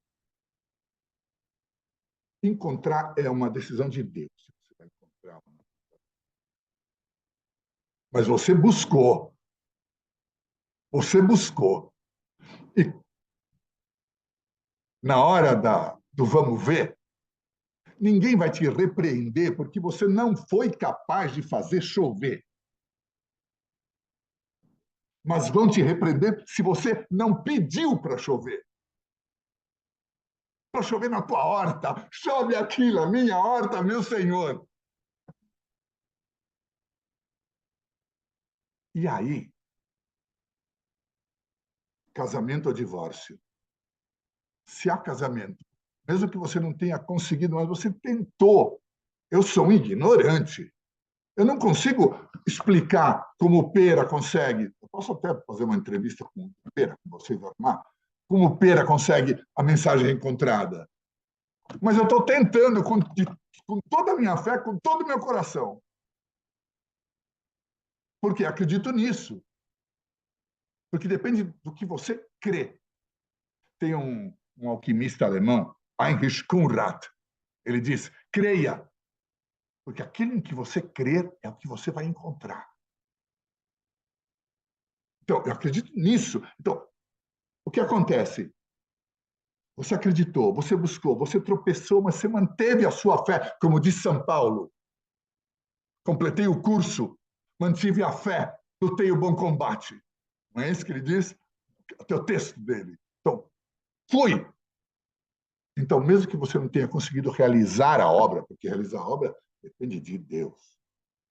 Speaker 6: Encontrar é uma decisão de Deus. Você vai encontrar. Mas você buscou. Você buscou. E na hora do vamos ver, ninguém vai te repreender porque você não foi capaz de fazer chover. Mas vão te repreender se você não pediu para chover. Para chover na tua horta. Chove aqui na minha horta, meu Senhor. E aí, casamento ou divórcio? Se há casamento, mesmo que você não tenha conseguido, mas você tentou. Eu sou um ignorante. Eu não consigo explicar como o Pera consegue. Eu posso até fazer uma entrevista com o Pera, com vocês, armar. Como o Pera consegue a mensagem encontrada. Mas eu estou tentando com toda a minha fé, com todo o meu coração. Porque acredito nisso. Porque depende do que você crê. Tem um alquimista alemão, Heinrich Kunrad. Ele diz, creia. Porque aquilo em que você crer é o que você vai encontrar. Então, eu acredito nisso. Então, o que acontece? Você acreditou, você buscou, você tropeçou, mas você manteve a sua fé, como diz São Paulo. Completei o curso, mantive a fé, lutei o bom combate. Não é isso que ele diz? Até o texto dele. Então, fui. Então, mesmo que você não tenha conseguido realizar a obra, porque realizar a obra depende de Deus.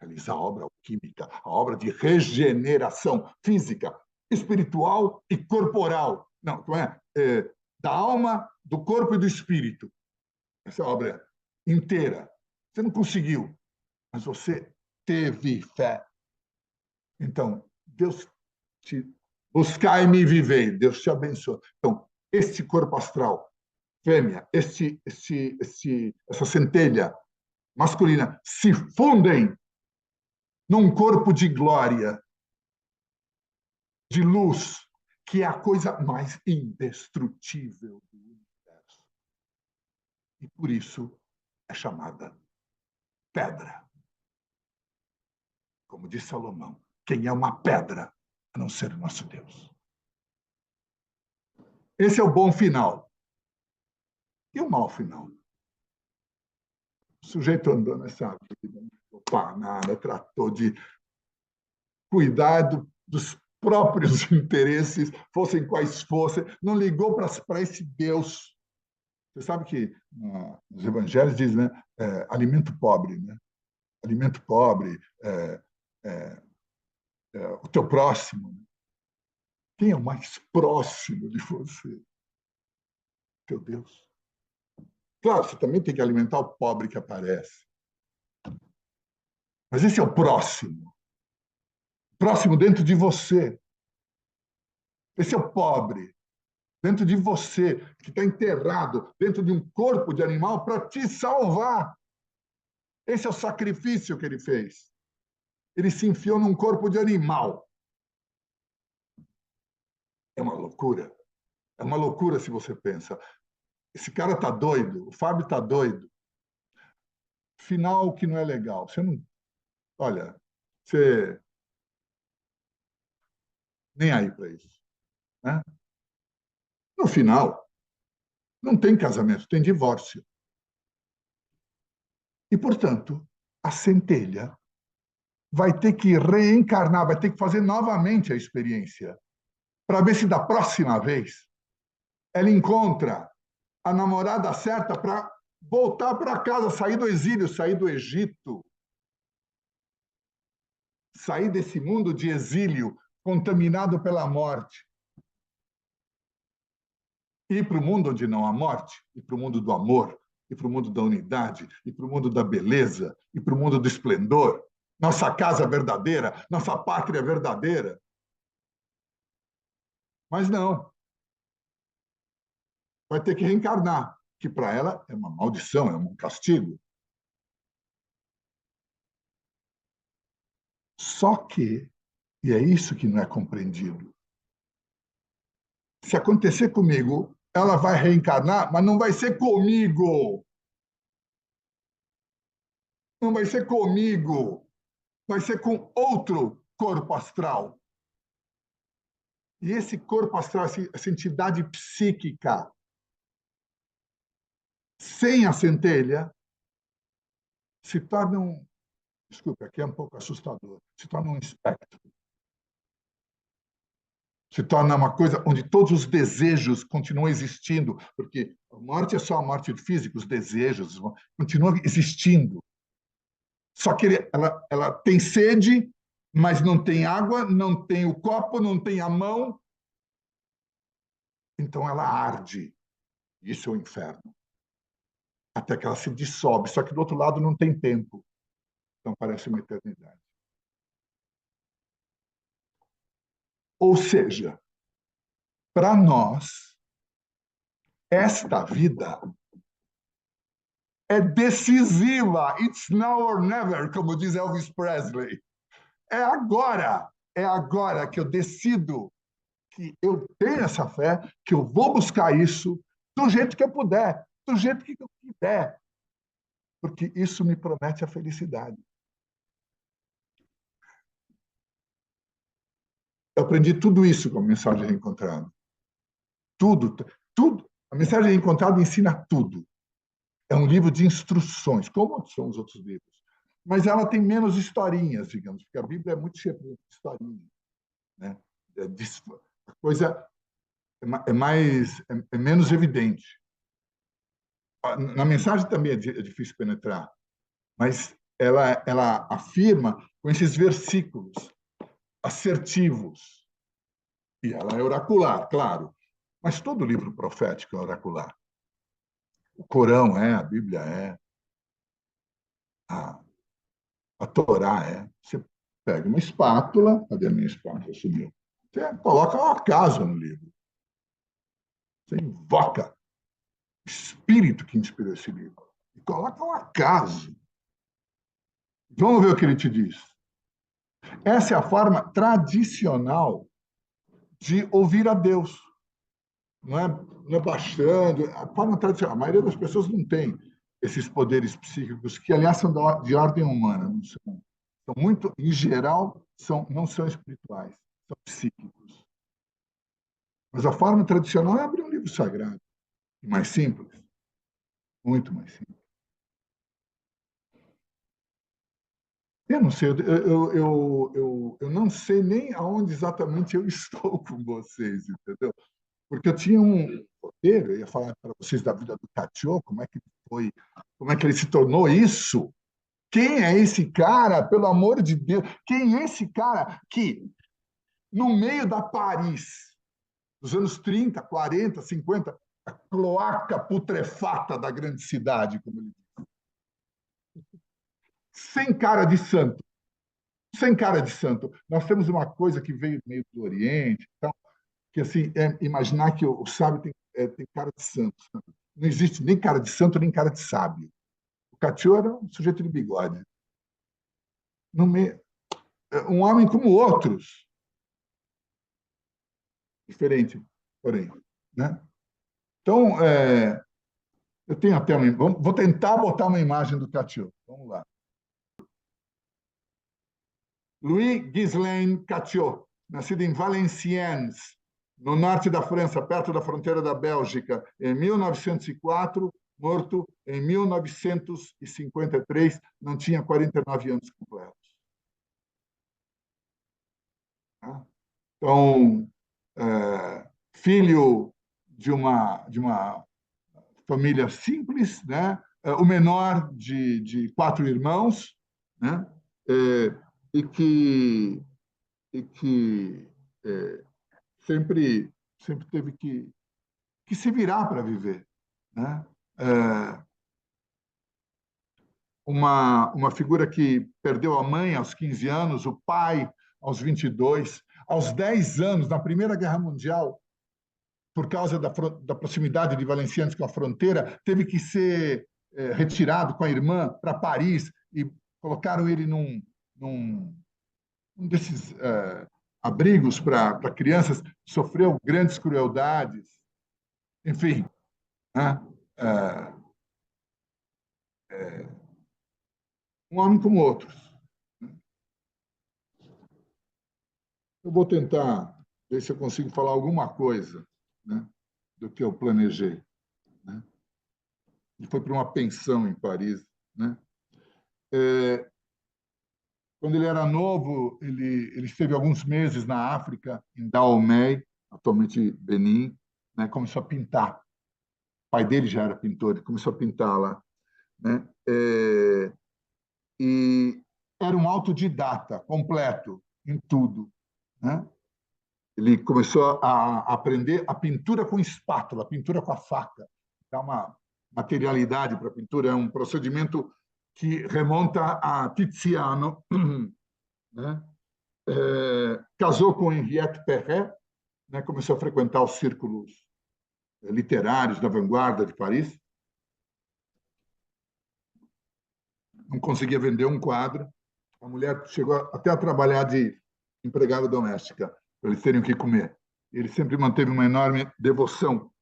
Speaker 6: Realizar a obra alquímica, a obra de regeneração física, espiritual e corporal. Não é? Da alma, do corpo e do espírito. Essa obra inteira. Você não conseguiu, mas você teve fé. Então, Deus te buscai-me e vivei. Deus te abençoe. Então, este corpo astral, fêmea, essa centelha masculina, se fundem num corpo de glória, de luz, que é a coisa mais indestrutível do universo. E por isso é chamada pedra. Como diz Salomão, quem é uma pedra a não ser o nosso Deus? Esse é o bom final. E o mau final? sujeito andou nessa vida, não ficou para nada, tratou de cuidar dos próprios interesses, fossem quais fossem, não ligou para esse Deus. Você sabe que nos evangelhos diz, né, alimento pobre, né? Alimento pobre, o teu próximo. Quem é o mais próximo de você? Teu Deus. Claro, você também tem que alimentar o pobre que aparece. Mas esse é o próximo. Próximo dentro de você. Esse é o pobre. Dentro de você, que está enterrado dentro de um corpo de animal para te salvar. Esse é o sacrifício que ele fez. Ele se enfiou num corpo de animal. É uma loucura. É uma loucura se você pensa. Esse cara está doido, o Fábio está doido. Final que não é legal. Você não. Olha, você. Nem aí para isso. Né? No final, não tem casamento, tem divórcio. E, portanto, a centelha vai ter que reencarnar, vai ter que fazer novamente a experiência, para ver se da próxima vez ela encontra a namorada certa para voltar para casa, sair do exílio, sair do Egito, sair desse mundo de exílio contaminado pela morte, ir para o mundo onde não há morte, ir para o mundo do amor, ir para o mundo da unidade, ir para o mundo da beleza, ir para o mundo do esplendor, nossa casa verdadeira, nossa pátria verdadeira. Mas não. Vai ter que reencarnar, que para ela é uma maldição, é um castigo. Só que, e é isso que não é compreendido, se acontecer comigo, ela vai reencarnar, mas não vai ser comigo. Não vai ser comigo. Vai ser com outro corpo astral. E esse corpo astral, essa entidade psíquica, sem a centelha, se torna um. Desculpe, aqui é um pouco assustador. Se torna um espectro. Se torna uma coisa onde todos os desejos continuam existindo, porque a morte é só a morte física, os desejos continuam existindo. Só que ela tem sede, mas não tem água, não tem o copo, não tem a mão. Então ela arde. Isso é o inferno. Até que ela se dissolve. Só que do outro lado não tem tempo. Então parece uma eternidade. Ou seja, para nós, esta vida é decisiva. It's now or never, como diz Elvis Presley. É agora que eu decido que eu tenho essa fé, que eu vou buscar isso do jeito que eu puder, do jeito que eu quiser, porque isso me promete a felicidade. Eu aprendi tudo isso com a mensagem reencontrada. Tudo. A mensagem reencontrada ensina tudo. É um livro de instruções, como são os outros livros. Mas ela tem menos historinhas, digamos, porque a Bíblia é muito cheia de historinhas. Né? A coisa é menos evidente. Na mensagem também é difícil penetrar, mas ela afirma com esses versículos assertivos. E ela é oracular, claro, mas todo livro profético é oracular. O Corão é, a Bíblia é, a Torá é. Você pega uma espátula, cadê a minha espátula? Sumiu. Você coloca um acaso no livro. Você invoca o espírito que inspirou esse livro. E coloca um acaso. Vamos ver o que ele te diz. Essa é a forma tradicional de ouvir a Deus. Não é baixando. A forma tradicional. A maioria das pessoas não tem esses poderes psíquicos, que, aliás, são de ordem humana. Não são muito, em geral, não são espirituais, são psíquicos. Mas a forma tradicional é abrir um livro sagrado. Mais simples. Muito mais simples. Eu não sei, eu não sei nem aonde exatamente eu estou com vocês, entendeu? Porque eu tinha um roteiro, eu ia falar para vocês da vida do Catiô, como é que foi, como é que ele se tornou isso. Quem é esse cara, pelo amor de Deus? Quem é esse cara que, no meio da Paris, dos anos 30, 40, 50, a cloaca putrefata da grande cidade, como ele diz, sem cara de santo, sem cara de santo. Nós temos uma coisa que veio meio do Oriente, então, que assim, imaginar que o sábio tem cara de santo. Não existe nem cara de santo, nem cara de sábio. O Catiô era um sujeito de bigode. No meio, um homem como outros, diferente, porém. Né? Então, eu tenho até vou tentar botar uma imagem do Catiô. Vamos lá. Louis Ghislain Catiô, nascido em Valenciennes, no norte da França, perto da fronteira da Bélgica, em 1904, morto em 1953, não tinha 49 anos completos. Então, filho de uma família simples, né? O menor de 4 irmãos, né? E que sempre teve que se virar para viver, né? Uma figura que perdeu a mãe aos 15 anos, o pai aos 22, aos 10 anos, na Primeira Guerra Mundial, por causa da proximidade de Valenciennes com a fronteira, teve que ser retirado com a irmã para Paris e colocaram ele num desses abrigos para crianças, sofreu grandes crueldades, enfim, né? Um homem como outros. Eu vou tentar ver se eu consigo falar alguma coisa, né, do que eu planejei. Né? Ele foi para uma pensão em Paris. Né? Quando ele era novo, ele esteve alguns meses na África, em Dahomey, atualmente Benin, né? Começou a pintar. O pai dele já era pintor, ele começou a pintar lá. Né? E era um autodidata completo em tudo. Né? Ele começou a aprender a pintura com espátula, a pintura com a faca. Dá uma materialidade para a pintura, é um procedimento que remonta a Tiziano. Né? Casou com Henriette Perret, né? Começou a frequentar os círculos literários da vanguarda de Paris. Não conseguia vender um quadro. A mulher chegou até a trabalhar de empregada doméstica, para eles terem o que comer. Ele sempre manteve uma enorme devoção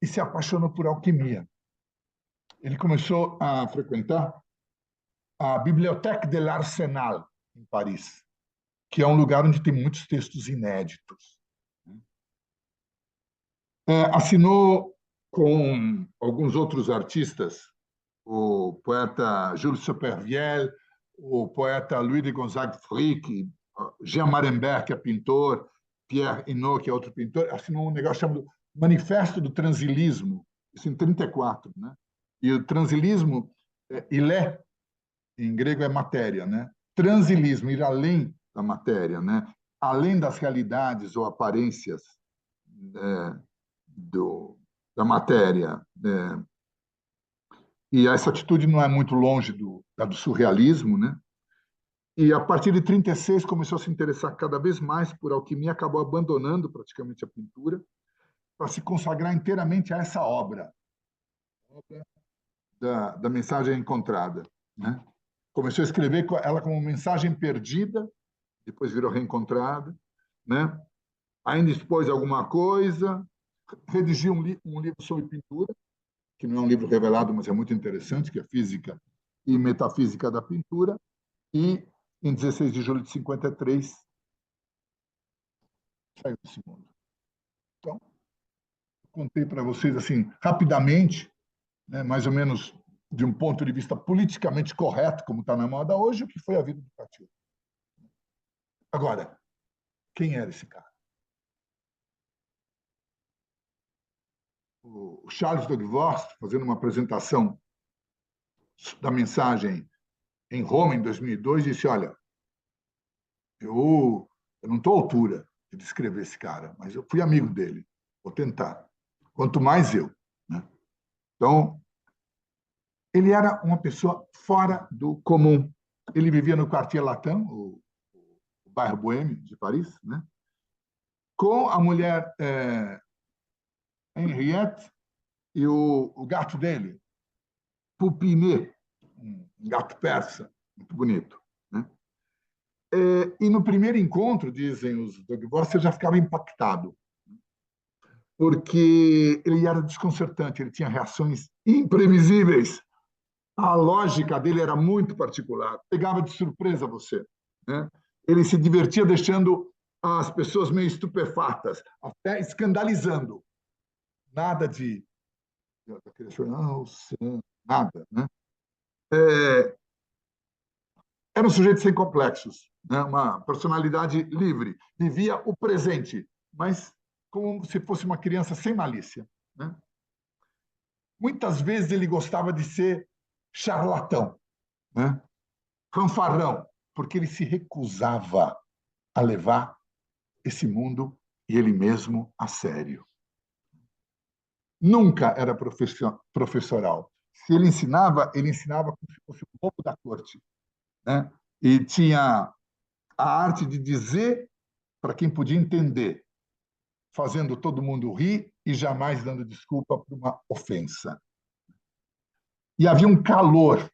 Speaker 6: e se apaixonou por alquimia. Ele começou a frequentar a Bibliothèque de l'Arsenal, em Paris, que é um lugar onde tem muitos textos inéditos. Assinou com alguns outros artistas, o poeta Jules Supervielle, o poeta Louis de Gonzague Frick, Jean Marembert, que é pintor, Pierre Hinault, que é outro pintor, assinou um negócio chamado Manifesto do Transilismo, isso em 34, né? E o transilismo, ilé, em grego é matéria, né? Transilismo, ir além da matéria, né? Além das realidades ou aparências da matéria. E essa atitude não é muito longe do surrealismo, né? E a partir de 36 começou a se interessar cada vez mais por alquimia, acabou abandonando praticamente a pintura para se consagrar inteiramente a essa obra da mensagem encontrada. Né? Começou a escrever ela como mensagem perdida, depois virou reencontrada. Né? Ainda expôs alguma coisa, redigiu um livro sobre pintura, que não é um livro revelado, mas é muito interessante, que é Física e Metafísica da Pintura, e em 16 de julho de 53 saiu desse mundo. Então, contei para vocês assim rapidamente, né, mais ou menos de um ponto de vista politicamente correto, como está na moda hoje, o que foi a vida do Catiulo. Agora, quem era esse cara? O Charles de Gaulle, fazendo uma apresentação da mensagem em Roma, em 2002, disse, olha, eu não estou à altura de descrever esse cara, mas eu fui amigo dele, vou tentar. Quanto mais eu. Né? Então, ele era uma pessoa fora do comum. Ele vivia no Quartier Latin, o bairro boêmio de Paris, né? Com a mulher Henriette e o gato dele, Pupiné, um gato persa, muito bonito. Né? E no primeiro encontro, dizem os Dogvor, você já ficava impactado, porque ele era desconcertante, ele tinha reações imprevisíveis. A lógica dele era muito particular, pegava de surpresa você. Né? Ele se divertia deixando as pessoas meio estupefatas, até escandalizando. Nada de... nada. Né? Era um sujeito sem complexos, né? Uma personalidade livre. Vivia o presente, mas como se fosse uma criança sem malícia. Né? Muitas vezes ele gostava de ser charlatão, né? Fanfarrão, porque ele se recusava a levar esse mundo e ele mesmo a sério. Nunca era professoral. Se ele ensinava como se fosse o bobo da corte. Né? E tinha a arte de dizer para quem podia entender, fazendo todo mundo rir e jamais dando desculpa por uma ofensa. E havia um calor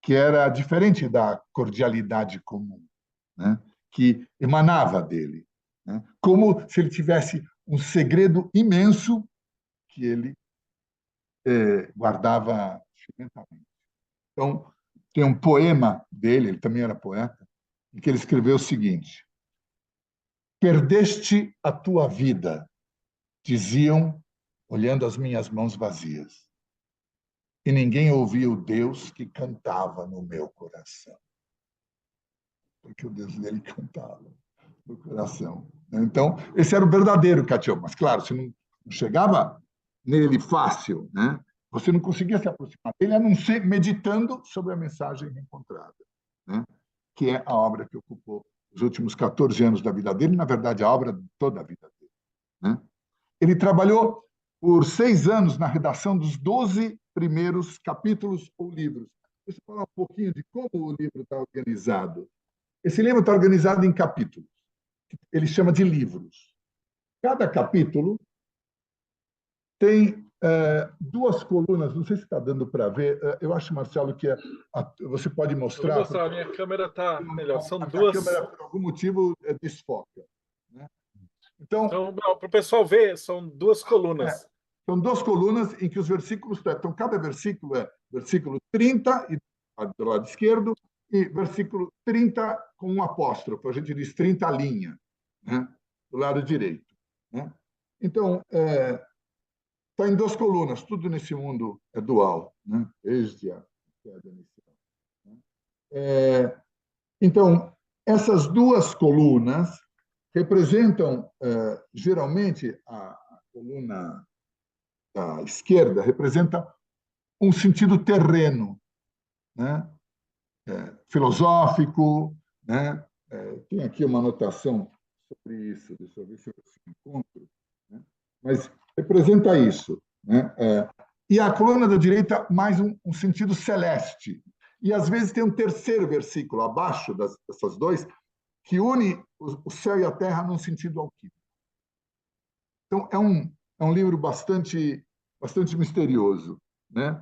Speaker 6: que era diferente da cordialidade comum, né? Que emanava dele, né? Como se ele tivesse um segredo imenso que ele guardava secretamente. Então, tem um poema dele, ele também era poeta, em que ele escreveu o seguinte: perdeste a tua vida, diziam, olhando as minhas mãos vazias. E ninguém ouvia o Deus que cantava no meu coração. Porque o Deus dele cantava no coração. Então, esse era o verdadeiro Catiulo. Mas, claro, você não chegava nele fácil, né? Você não conseguia se aproximar dele, a não ser meditando sobre a mensagem encontrada, né? Que é a obra que ocupou os últimos 14 anos da vida dele, na verdade, a obra de toda a vida dele. Né? Ele trabalhou por 6 anos na redação dos 12 primeiros capítulos ou livros. Deixa eu falar um pouquinho de como o livro está organizado. Esse livro está organizado em capítulos. Ele chama de livros. Cada capítulo tem 2 colunas, não sei se está dando para ver. Eu acho, Marcelo, que você pode mostrar.
Speaker 1: Eu vou mostrar, a minha câmera está melhor. São
Speaker 6: a
Speaker 1: 2.
Speaker 6: A câmera, por algum motivo, desfoca. Né? Então,
Speaker 1: para o pessoal ver, são 2 colunas.
Speaker 6: São 2 colunas em que os versículos... Então, cada versículo é versículo 30, do lado esquerdo, e versículo 30 com um apóstrofo. A gente diz 30 linha, né? Do lado direito. Né? Então, está em 2 colunas. Tudo nesse mundo é dual, né? Desde a queda inicial. Então, essas 2 colunas representam, geralmente, a coluna da esquerda representa um sentido terreno, né? Filosófico, né? Tem aqui uma anotação sobre isso, deixa eu ver se eu encontro, né? Mas representa isso, né? E a coluna da direita mais um sentido celeste. E às vezes tem um terceiro versículo abaixo dessas 2 que une o céu e a terra num sentido alquímico. Então é um livro bastante misterioso, né?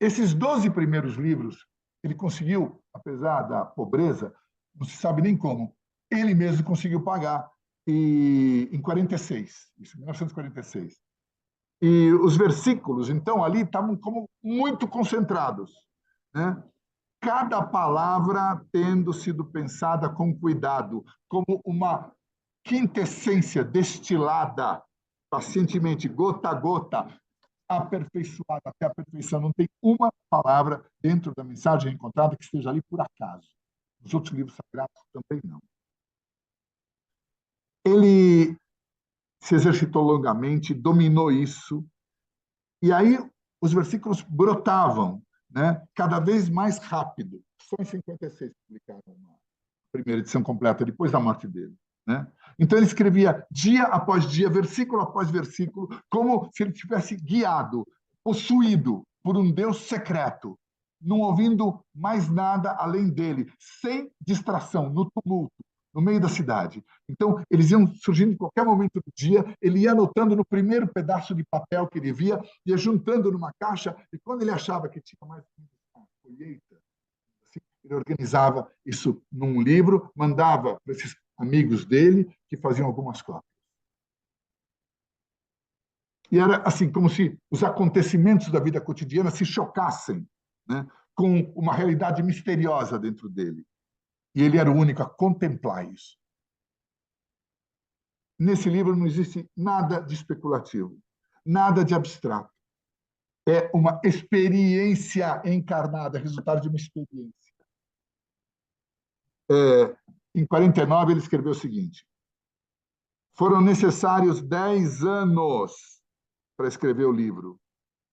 Speaker 6: Esses 12 primeiros livros, ele conseguiu, apesar da pobreza, não se sabe nem como, ele mesmo conseguiu pagar em 46, isso, 1946. E os versículos, então, ali estavam como muito concentrados, né? Cada palavra tendo sido pensada com cuidado, como uma quintessência destilada pacientemente, gota a gota, aperfeiçoado até a perfeição. Não tem uma palavra dentro da mensagem encontrada que esteja ali por acaso. Nos outros livros sagrados também não. Ele se exercitou longamente, dominou isso, e aí os versículos brotavam, né, cada vez mais rápido. Só em 56 publicaram uma primeira edição completa, depois da morte dele. Né? Então ele escrevia dia após dia, versículo após versículo, como se ele tivesse guiado, possuído por um Deus secreto, não ouvindo mais nada além dele, sem distração, no tumulto, no meio da cidade. Então, eles iam surgindo em qualquer momento do dia, ele ia anotando no primeiro pedaço de papel que ele via, ia juntando numa caixa, e quando ele achava que tinha mais uma colheita, assim, ele organizava isso num livro, mandava para esses amigos dele, que faziam algumas cópias. E era assim, como se os acontecimentos da vida cotidiana se chocassem, né, com uma realidade misteriosa dentro dele. E ele era o único a contemplar isso. Nesse livro não existe nada de especulativo, nada de abstrato. É uma experiência encarnada, resultado de uma experiência. Em 49, ele escreveu o seguinte: foram necessários 10 anos para escrever o livro.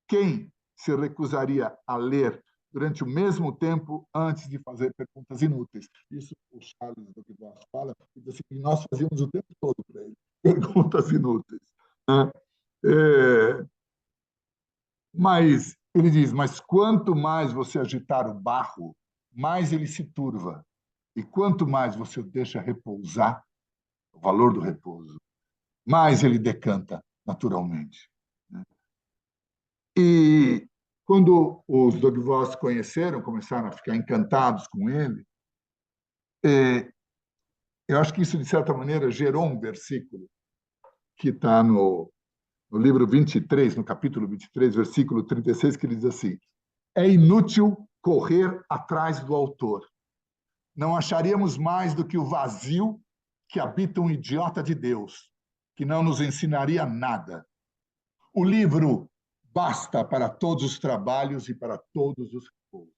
Speaker 6: Quem se recusaria a ler durante o mesmo tempo antes de fazer perguntas inúteis? Isso o Charles Dugdale fala, e diz assim, nós fazíamos o tempo todo para ele perguntas inúteis. Né? Mas ele diz, mas quanto mais você agitar o barro, mais ele se turva. E quanto mais você o deixa repousar, o valor do repouso, mais ele decanta naturalmente. Né? E quando os Dogvos conheceram, começaram a ficar encantados com ele, eu acho que isso, de certa maneira, gerou um versículo que está no livro 23, no capítulo 23, versículo 36, que ele diz assim: é inútil correr atrás do autor. Não acharíamos mais do que o vazio que habita um idiota de Deus, que não nos ensinaria nada. O livro basta para todos os trabalhos e para todos os repousos.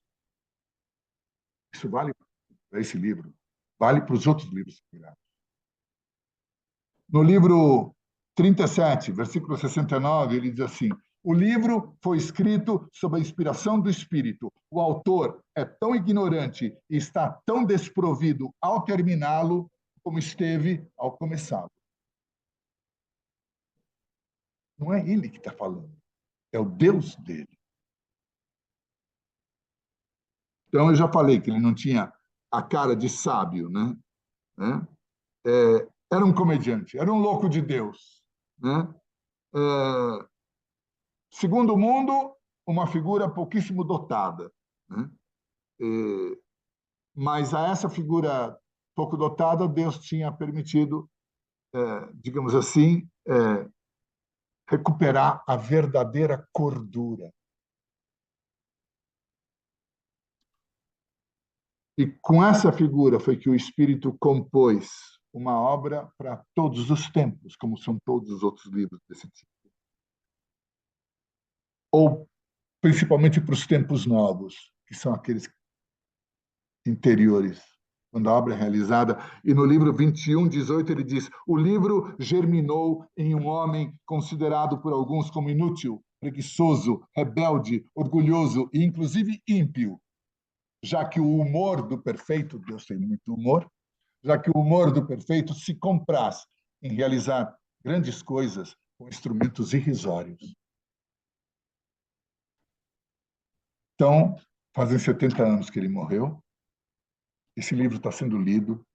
Speaker 6: Isso vale para esse livro, vale para os outros livros sagrados. No livro 37, versículo 69, ele diz assim: o livro foi escrito sob a inspiração do Espírito. O autor é tão ignorante e está tão desprovido ao terminá-lo como esteve ao começá-lo. Não é ele que está falando, é o Deus dele. Então, eu já falei que ele não tinha a cara de sábio, né? Era um comediante, era um louco de Deus. Né? Segundo o mundo, uma figura pouquíssimo dotada. Né? Mas a essa figura pouco dotada, Deus tinha permitido, digamos assim, recuperar a verdadeira cordura. E com essa figura foi que o Espírito compôs uma obra para todos os tempos, como são todos os outros livros desse tipo. Ou principalmente para os tempos novos, que são aqueles interiores, quando a obra é realizada. E no livro 21:18 ele diz: o livro germinou em um homem considerado por alguns como inútil, preguiçoso, rebelde, orgulhoso e inclusive ímpio, já que o humor do perfeito, Deus tem muito humor, já que o humor do perfeito se compraz em realizar grandes coisas com instrumentos irrisórios. Então, fazem 70 anos que ele morreu. Esse livro está sendo lido,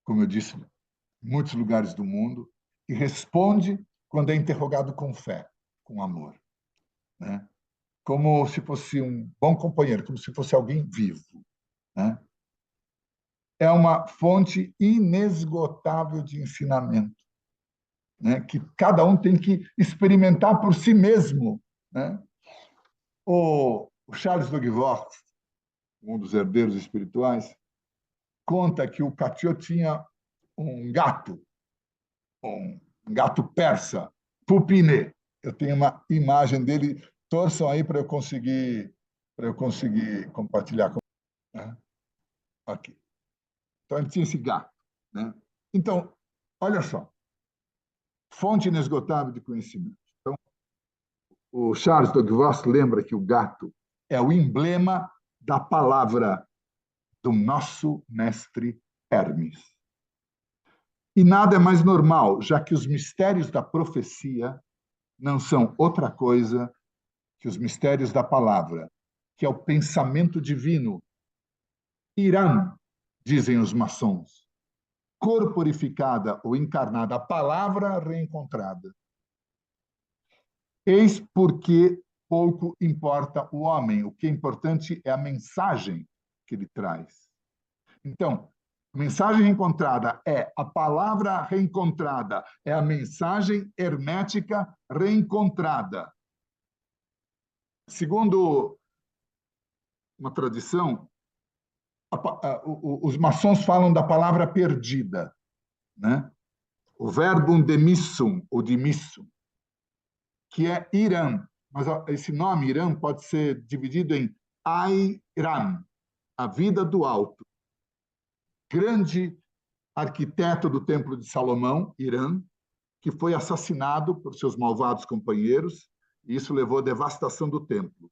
Speaker 6: como eu disse, em muitos lugares do mundo, e responde quando é interrogado com fé, com amor. Né? Como se fosse um bom companheiro, como se fosse alguém vivo. Né? É uma fonte inesgotável de ensinamento, né? Que cada um tem que experimentar por si mesmo. Né? O Charles Dugdale, um dos herdeiros espirituais, conta que o Cathio tinha um gato persa, Pupiné. eu tenho uma imagem dele. Torçam aí para eu conseguir compartilhar com, né? Aqui. Então, ele tinha esse gato, né? Então, olha só. Fonte inesgotável de conhecimento. Então, o Charles Dodvoss lembra que o gato é o emblema da palavra do nosso mestre Hermes. E nada é mais normal, já que os mistérios da profecia não são outra coisa que os mistérios da palavra, que é o pensamento divino. Irã, dizem os maçons, corporificada ou encarnada, a palavra reencontrada. Eis porque pouco importa o homem, o que é importante é a mensagem que ele traz. Então, a mensagem reencontrada é a palavra reencontrada, é a mensagem hermética reencontrada. Segundo uma tradição, os maçons falam da palavra perdida, né? O verbum demissum, ou dimissum, que é Irã. Mas esse nome, Irã, pode ser dividido em Airan, a vida do alto. Grande arquiteto do Templo de Salomão, Irã, que foi assassinado por seus malvados companheiros, e isso levou à devastação do templo.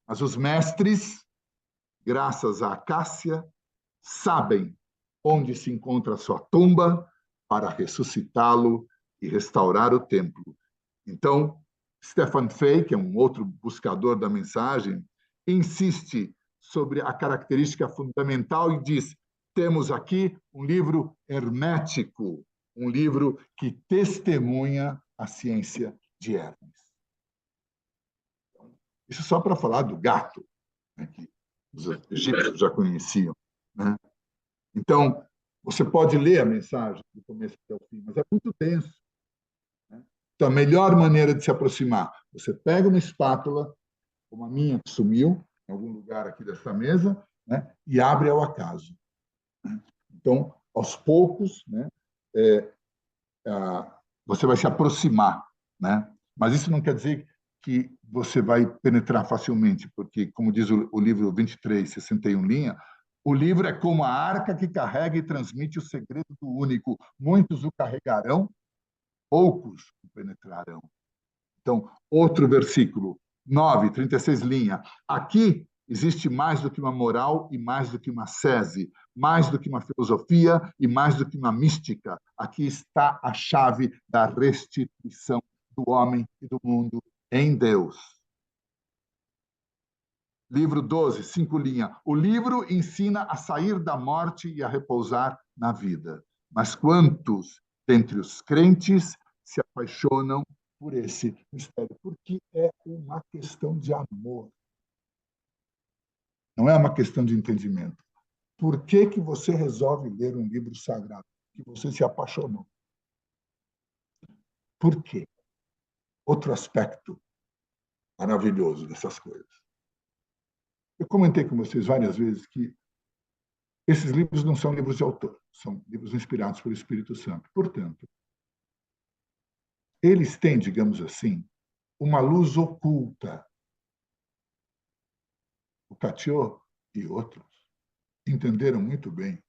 Speaker 6: Mas os mestres, graças à Cássia, sabem onde se encontra a sua tumba para ressuscitá-lo e restaurar o templo. Então, Stefan Fey, que é um outro buscador da mensagem, insiste sobre a característica fundamental e diz: temos aqui um livro hermético, um livro que testemunha a ciência de Hermes. Isso só para falar do gato, né, que os egípcios já conheciam, né? Então, você pode ler a mensagem do começo até o fim, mas é muito denso, né? Então, a melhor maneira de se aproximar, você pega uma espátula, como a minha que sumiu, em algum lugar aqui dessa mesa, né, e abre ao acaso. Então, aos poucos, né, você vai se aproximar, né? Mas isso não quer dizer que você vai penetrar facilmente, porque, como diz o livro 23, 61 linha, o livro é como a arca que carrega e transmite o segredo do único. Muitos o carregarão, poucos o penetrarão. Então, outro versículo, 9, 36 linha. Aqui existe mais do que uma moral e mais do que uma sese, mais do que uma filosofia e mais do que uma mística. Aqui está a chave da restituição do homem e do mundo em Deus. Livro 12, 5 linha. O livro ensina a sair da morte e a repousar na vida. Mas quantos dentre os crentes se apaixonam por esse mistério? Porque é uma questão de amor. Não é uma questão de entendimento. Por que que você resolve ler um livro sagrado? Que você se apaixonou. Por quê? Outro aspecto maravilhoso dessas coisas. Eu comentei com vocês várias vezes que esses livros não são livros de autor, são livros inspirados pelo Espírito Santo. Portanto, eles têm, digamos assim, uma luz oculta. O Catiô e outros entenderam muito bem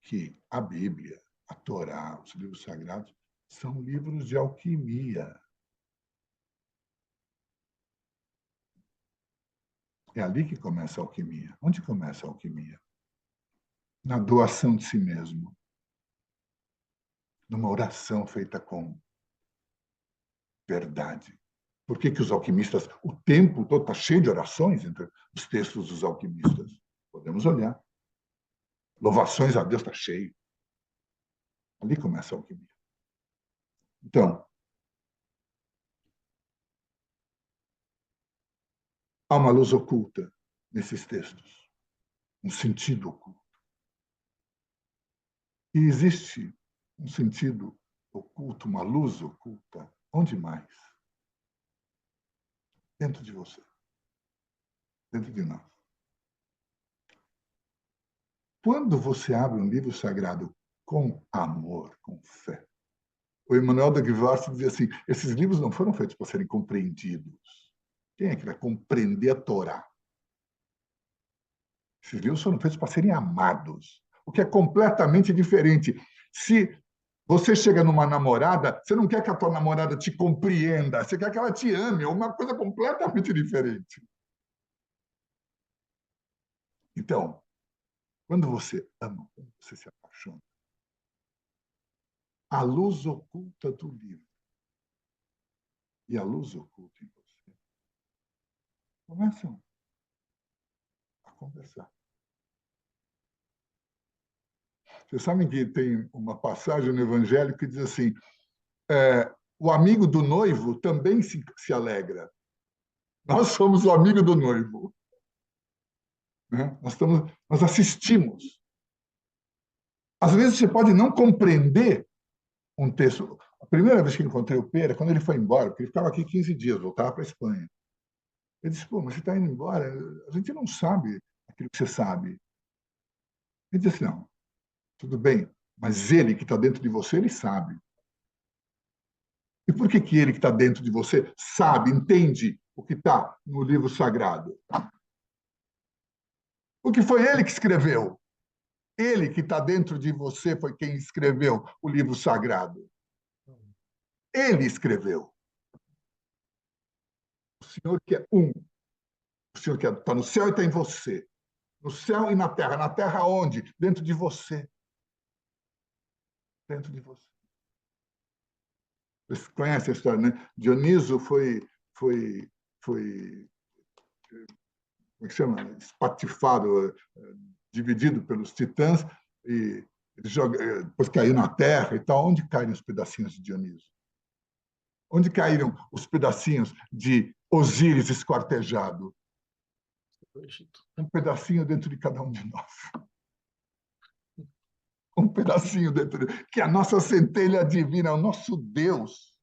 Speaker 6: que a Bíblia, a Torá, os livros sagrados, são livros de alquimia. É ali que começa a alquimia. Onde começa a alquimia? Na doação de si mesmo. Numa oração feita com verdade. Por que que os alquimistas, o tempo todo está cheio de orações entre os textos dos alquimistas? Podemos olhar. Louvações a Deus está cheio. Ali começa a alquimia. Então, há uma luz oculta nesses textos, um sentido oculto. E existe um sentido oculto, uma luz oculta, onde mais? Dentro de você, dentro de nós. Quando você abre um livro sagrado com amor, com fé, o Emmanuel de Guivarch dizia assim, esses livros não foram feitos para serem compreendidos. Quem é que vai compreender a Torá? Esses livros foram feitos para serem amados, o que é completamente diferente. Se você chega numa namorada, você não quer que a tua namorada te compreenda, você quer que ela te ame, é uma coisa completamente diferente. Então, quando você ama, quando você se apaixona, a luz oculta do livro e a luz oculta em você começam a conversar. Vocês sabem que tem uma passagem no Evangelho que diz assim, o amigo do noivo também se alegra. Nós somos o amigo do noivo. Né? Nós assistimos. Às vezes você pode não compreender um texto. A primeira vez que encontrei o Pera, quando ele foi embora, porque ele ficava aqui 15 dias, voltava para a Espanha. Ele disse, pô, mas você está indo embora? A gente não sabe aquilo que você sabe. Ele disse, não, tudo bem, mas ele que está dentro de você, ele sabe. E por que ele que está dentro de você sabe, entende o que está no livro sagrado? Porque foi ele que escreveu. Ele que está dentro de você foi quem escreveu o livro sagrado. Ele escreveu. O Senhor que é um. O Senhor que está no céu e está em você. No céu e na terra. Na terra onde? Dentro de você. Dentro de você. Vocês conhecem a história, né? Dioniso foi como é que chama? Espatifado, dividido pelos titãs, e depois caiu na terra e tal. Onde caíram os pedacinhos de Dioniso? Onde caíram os pedacinhos de Osíris esquartejado? Um pedacinho dentro de cada um de nós. Um pedacinho dentro que a nossa centelha divina, é o nosso Deus.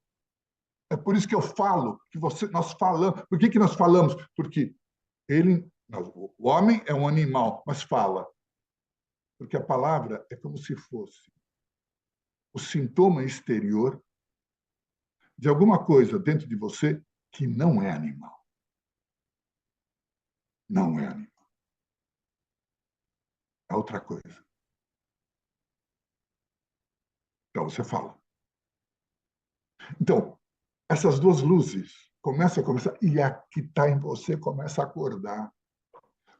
Speaker 6: É por isso que eu falo, que nós falamos. Por que nós falamos? Porque o homem é um animal, mas fala. Porque a palavra é como se fosse o sintoma exterior de alguma coisa dentro de você que não é animal. Não é animal. É outra coisa. Então você fala. Então, essas duas luzes começam a começar, e a que está em você começa a acordar,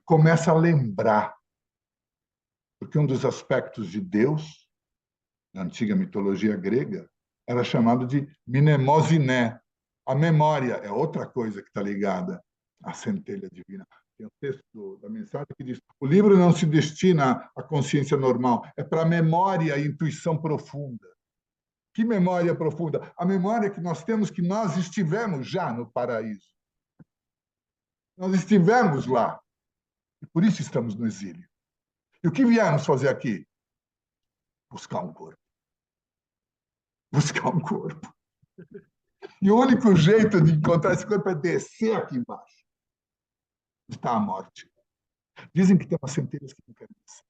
Speaker 6: começa a lembrar. Porque um dos aspectos de Deus, na antiga mitologia grega, era chamado de mnemosiné. A memória é outra coisa que está ligada à centelha divina. Tem um texto da mensagem que diz: o livro não se destina à consciência normal, é para a memória e intuição profunda. Que memória profunda? A memória que nós temos que nós estivemos já no paraíso. Nós estivemos lá. E por isso estamos no exílio. E o que viemos fazer aqui? Buscar um corpo. Buscar um corpo. E o único jeito de encontrar esse corpo é descer aqui embaixo. Está a morte. Dizem que tem umas centelhas que não querem descer.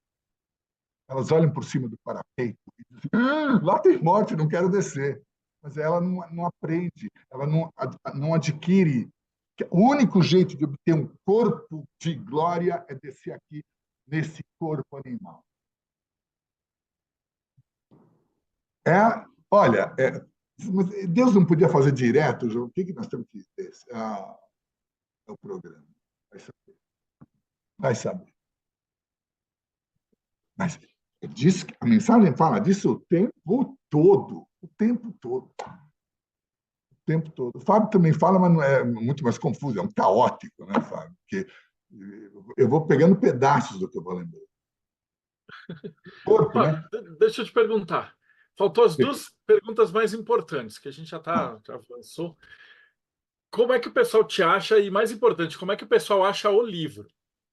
Speaker 6: Elas olham por cima do parapeito e dizem, lá tem morte, não quero descer. Mas ela não aprende, ela não adquire. O único jeito de obter um corpo de glória é descer aqui, nesse corpo animal. Olha, Deus não podia fazer direto, o que nós temos que descer? É o programa. Vai saber. Vai saber. Mas a mensagem fala disso o tempo todo. O tempo todo. O tempo todo. O Fábio também fala, mas não é muito mais confuso, é um caótico, né, Fábio? Porque eu vou pegando pedaços do que eu vou lembrando. Corpo, né?
Speaker 1: Deixa eu te perguntar. Faltou as duas perguntas mais importantes, que a gente já avançou. Como é que o pessoal te acha? E mais importante, como é que o pessoal acha o livro?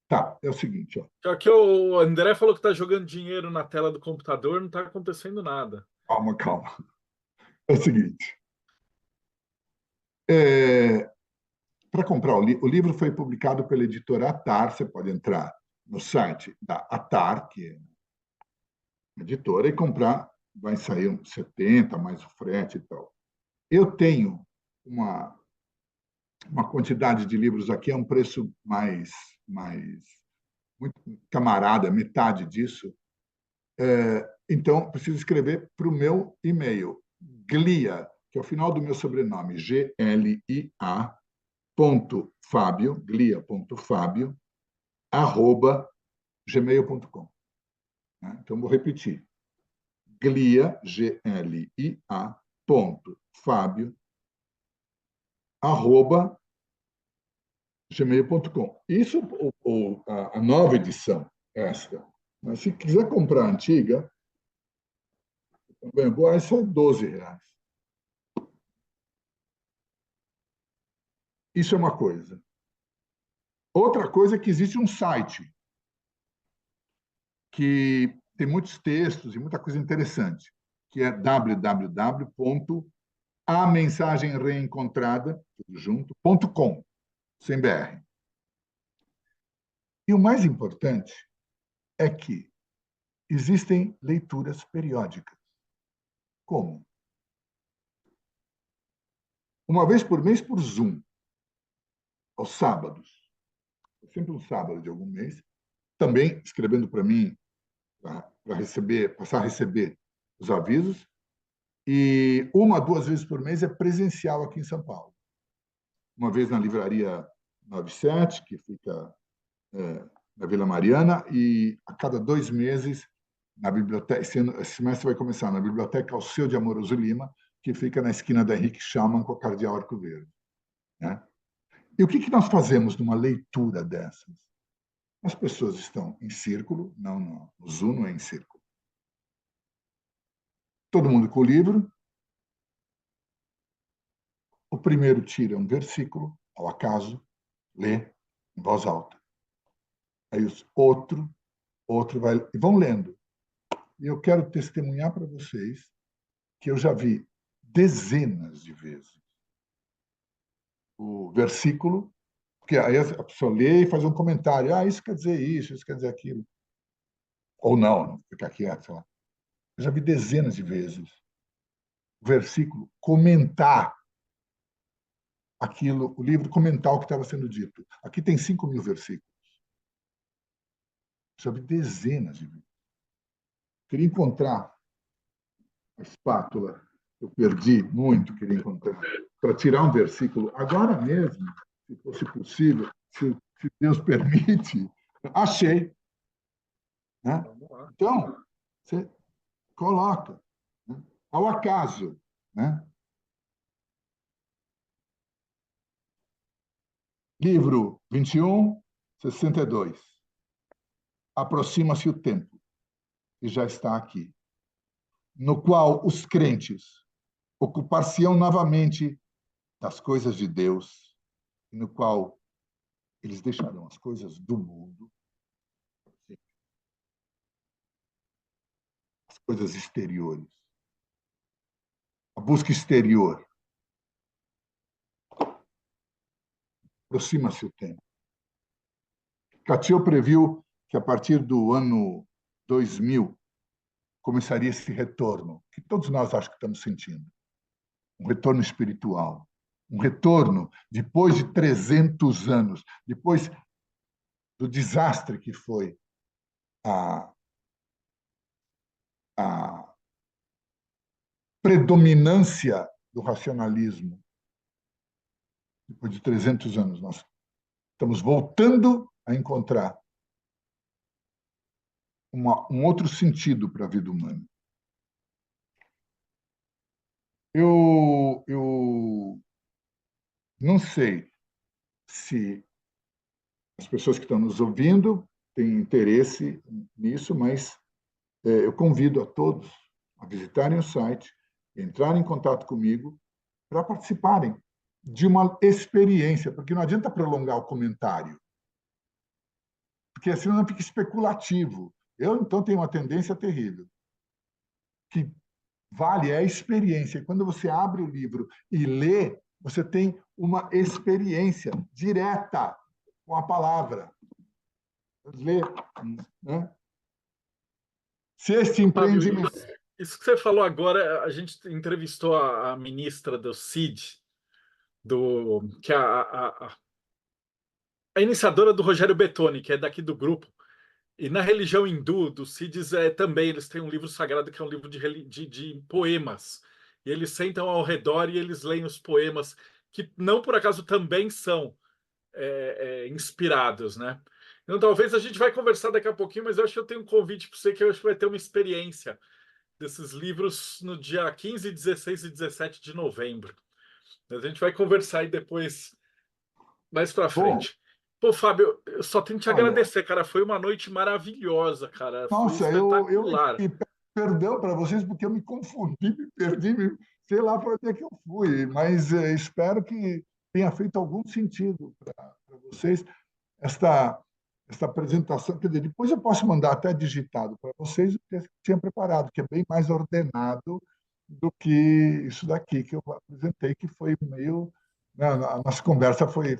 Speaker 6: Tá, é o seguinte. Ó.
Speaker 1: Aqui o André falou que está jogando dinheiro na tela do computador, não está acontecendo nada.
Speaker 6: Calma. É o seguinte. Para comprar o livro foi publicado pela editora Atar. Você pode entrar no site da Atar, que é uma editora, e comprar vai sair uns 70, mais o frete e tal. Eu tenho uma quantidade de livros aqui, é um preço mais muito camarada, metade disso. Então, preciso escrever para o meu e-mail, Glia, que é o final do meu sobrenome, Glia, Fábio, glia.fábio, @gmail.com. Então, vou repetir. Glia, Glia, Fábio, @gmail.com. Isso ou a nova edição, esta. Mas se quiser comprar a antiga, boa, essa é R$ 12. Isso é uma coisa. Outra coisa é que existe um site que tem muitos textos e muita coisa interessante, que é www.amensagemreencontrada.com, sem BR. E o mais importante é que existem leituras periódicas. Como? Uma vez por mês por Zoom, aos sábados. Sempre um sábado de algum mês. Também escrevendo para mim, para passar a receber os avisos. E 1 a 2 vezes por mês é presencial aqui em São Paulo. Uma vez na Livraria 97, que fica na Vila Mariana, e a cada 2 meses na biblioteca. Esse semestre vai começar na Biblioteca Alceu de Amoroso Lima, que fica na esquina da Henrique Schaumann com a Cardeal Arco Verde. E o que nós fazemos numa leitura dessas? As pessoas estão em círculo, não, o Zoom não é em círculo. Todo mundo com o livro. O primeiro tira um versículo, ao acaso, lê em voz alta. Aí outro vai, e vão lendo. E eu quero testemunhar para vocês que eu já vi dezenas de vezes o versículo, porque aí a pessoa lê e faz um comentário. Isso quer dizer isso quer dizer aquilo. Ou não fica quieto, sei lá. Eu já vi dezenas de vezes o versículo comentar aquilo, o livro comentar o que estava sendo dito. Aqui tem 5.000 versículos. Já vi dezenas de vezes. Queria encontrar a espátula, eu perdi muito, queria encontrar, para tirar um versículo agora mesmo, se fosse possível, se Deus permite. Achei. Então, você coloca, ao acaso. Livro 21, 62. Aproxima-se o tempo, e já está aqui, no qual os crentes ocupar-se-ão novamente das coisas de Deus, e no qual eles deixarão as coisas do mundo, as coisas exteriores, a busca exterior. Aproxima-se o tempo. Catio previu que a partir do ano 2000 começaria esse retorno, que todos nós acho que estamos sentindo. Um retorno espiritual. Um retorno depois de 300 anos, depois do desastre que foi a predominância do racionalismo. Depois de 300 anos, nós estamos voltando a encontrar um outro sentido para a vida humana. Eu não sei se as pessoas que estão nos ouvindo têm interesse nisso, mas eu convido a todos a visitarem o site, entrarem em contato comigo para participarem de uma experiência, porque não adianta prolongar o comentário, porque assim não fica especulativo. Eu, então, tenho uma tendência terrível, que vale a experiência. E quando você abre o livro e lê, você tem uma experiência direta com a palavra. Lê, Se este empreendimento...
Speaker 1: isso que você falou agora, a gente entrevistou a ministra do CID, que é a iniciadora do Rogério Bettoni, que é daqui do grupo. E na religião hindu, dos Siddhis, também eles têm um livro sagrado que é um livro de poemas. E eles sentam ao redor e eles leem os poemas, que não por acaso também são inspirados, né? Então talvez a gente vai conversar daqui a pouquinho, mas eu acho que eu tenho um convite para você que eu acho que vai ter uma experiência desses livros no dia 15, 16 e 17 de novembro. A gente vai conversar aí depois, mais para
Speaker 6: Bom,
Speaker 1: frente. Pô, Fábio, eu só tenho que te
Speaker 6: olha,
Speaker 1: agradecer, cara. Foi uma noite maravilhosa, cara. Foi
Speaker 6: nossa, eu
Speaker 1: espetacular.
Speaker 6: e perdão para vocês porque eu me confundi, me perdi, sei lá para onde é que eu fui, mas espero que tenha feito algum sentido para vocês esta apresentação. Quer dizer, depois eu posso mandar até digitado para vocês o que eu tinha preparado, que é bem mais ordenado do que isso daqui que eu apresentei, que foi meio. A nossa conversa foi.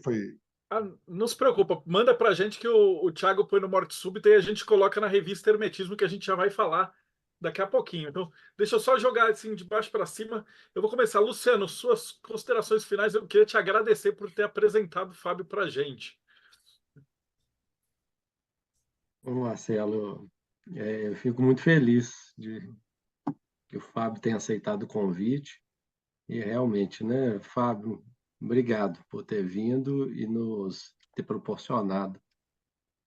Speaker 1: Ah, não se preocupa, manda pra gente que o Thiago põe no Morte Súbita e a gente coloca na revista Hermetismo, que a gente já vai falar daqui a pouquinho. Então, deixa eu só jogar assim de baixo para cima. Eu vou começar. Luciano, suas considerações finais. Eu queria te agradecer por ter apresentado o Fábio pra gente.
Speaker 7: Ô, Marcelo, eu fico muito feliz de que o Fábio tenha aceitado o convite. E realmente, né, Fábio, obrigado por ter vindo e nos ter proporcionado,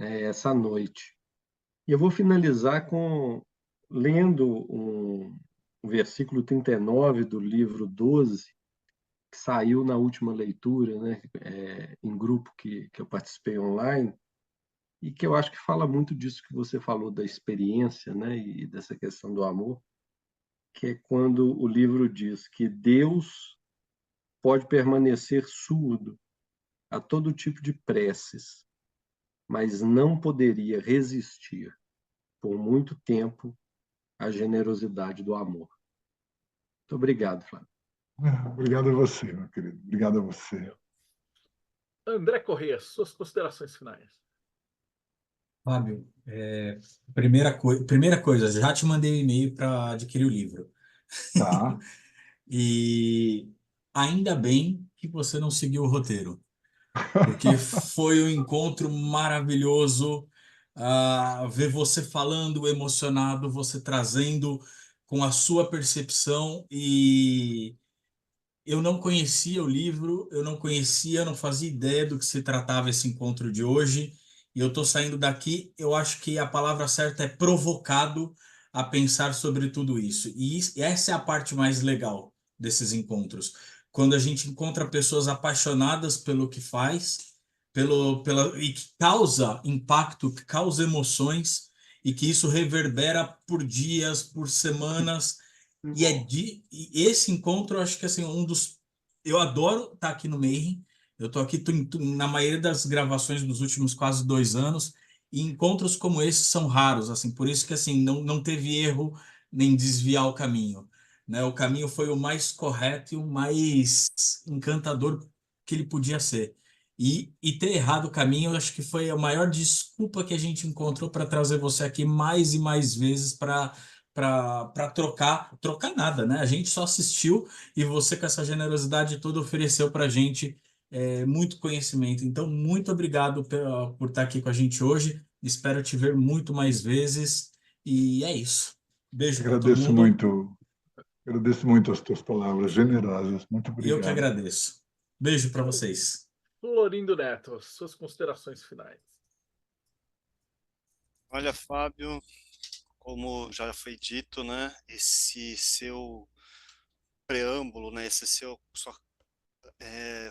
Speaker 7: né, essa noite. E eu vou finalizar lendo um versículo 39 do livro 12, que saiu na última leitura, né, em grupo que eu participei online, e que eu acho que fala muito disso que você falou da experiência, né, e dessa questão do amor, que é quando o livro diz que Deus pode permanecer surdo a todo tipo de preces, mas não poderia resistir por muito tempo à generosidade do amor. Muito obrigado, Flávio.
Speaker 6: Obrigado a você, meu querido. Obrigado a você.
Speaker 1: André Corrêa, suas considerações finais.
Speaker 4: Fábio, primeira coisa, já te mandei um e-mail para adquirir o livro.
Speaker 6: Tá.
Speaker 4: E ainda bem que você não seguiu o roteiro, porque foi um encontro maravilhoso, ver você falando emocionado, você trazendo com a sua percepção. E eu não conhecia o livro, eu não conhecia, não fazia ideia do que se tratava esse encontro de hoje. E eu estou saindo daqui, eu acho que a palavra certa é provocado a pensar sobre tudo isso. E essa é a parte mais legal desses encontros. Quando a gente encontra pessoas apaixonadas pelo que faz, e que causa impacto, que causa emoções, e que isso reverbera por dias, por semanas. E esse encontro, eu acho que assim, eu adoro estar aqui no Mayhem. Eu estou aqui na maioria das gravações dos últimos quase 2 anos, e encontros como esse são raros, assim, por isso que assim, não teve erro nem desviar o caminho, né? O caminho foi o mais correto e o mais encantador que ele podia ser. E ter errado o caminho, eu acho que foi a maior desculpa que a gente encontrou para trazer você aqui mais e mais vezes para trocar nada, né? A gente só assistiu e você, com essa generosidade toda, ofereceu para a gente muito conhecimento. Então, muito obrigado por estar aqui com a gente hoje. Espero te ver muito mais vezes. E é isso. Beijo para todo
Speaker 6: Agradeço
Speaker 4: mundo.
Speaker 6: muito. Agradeço muito as tuas palavras generosas. Muito
Speaker 4: E eu que
Speaker 6: obrigado.
Speaker 4: agradeço. Beijo para vocês.
Speaker 1: Florindo Neto, suas considerações finais.
Speaker 3: Olha, Fábio, como já foi dito, né, esse seu preâmbulo, né,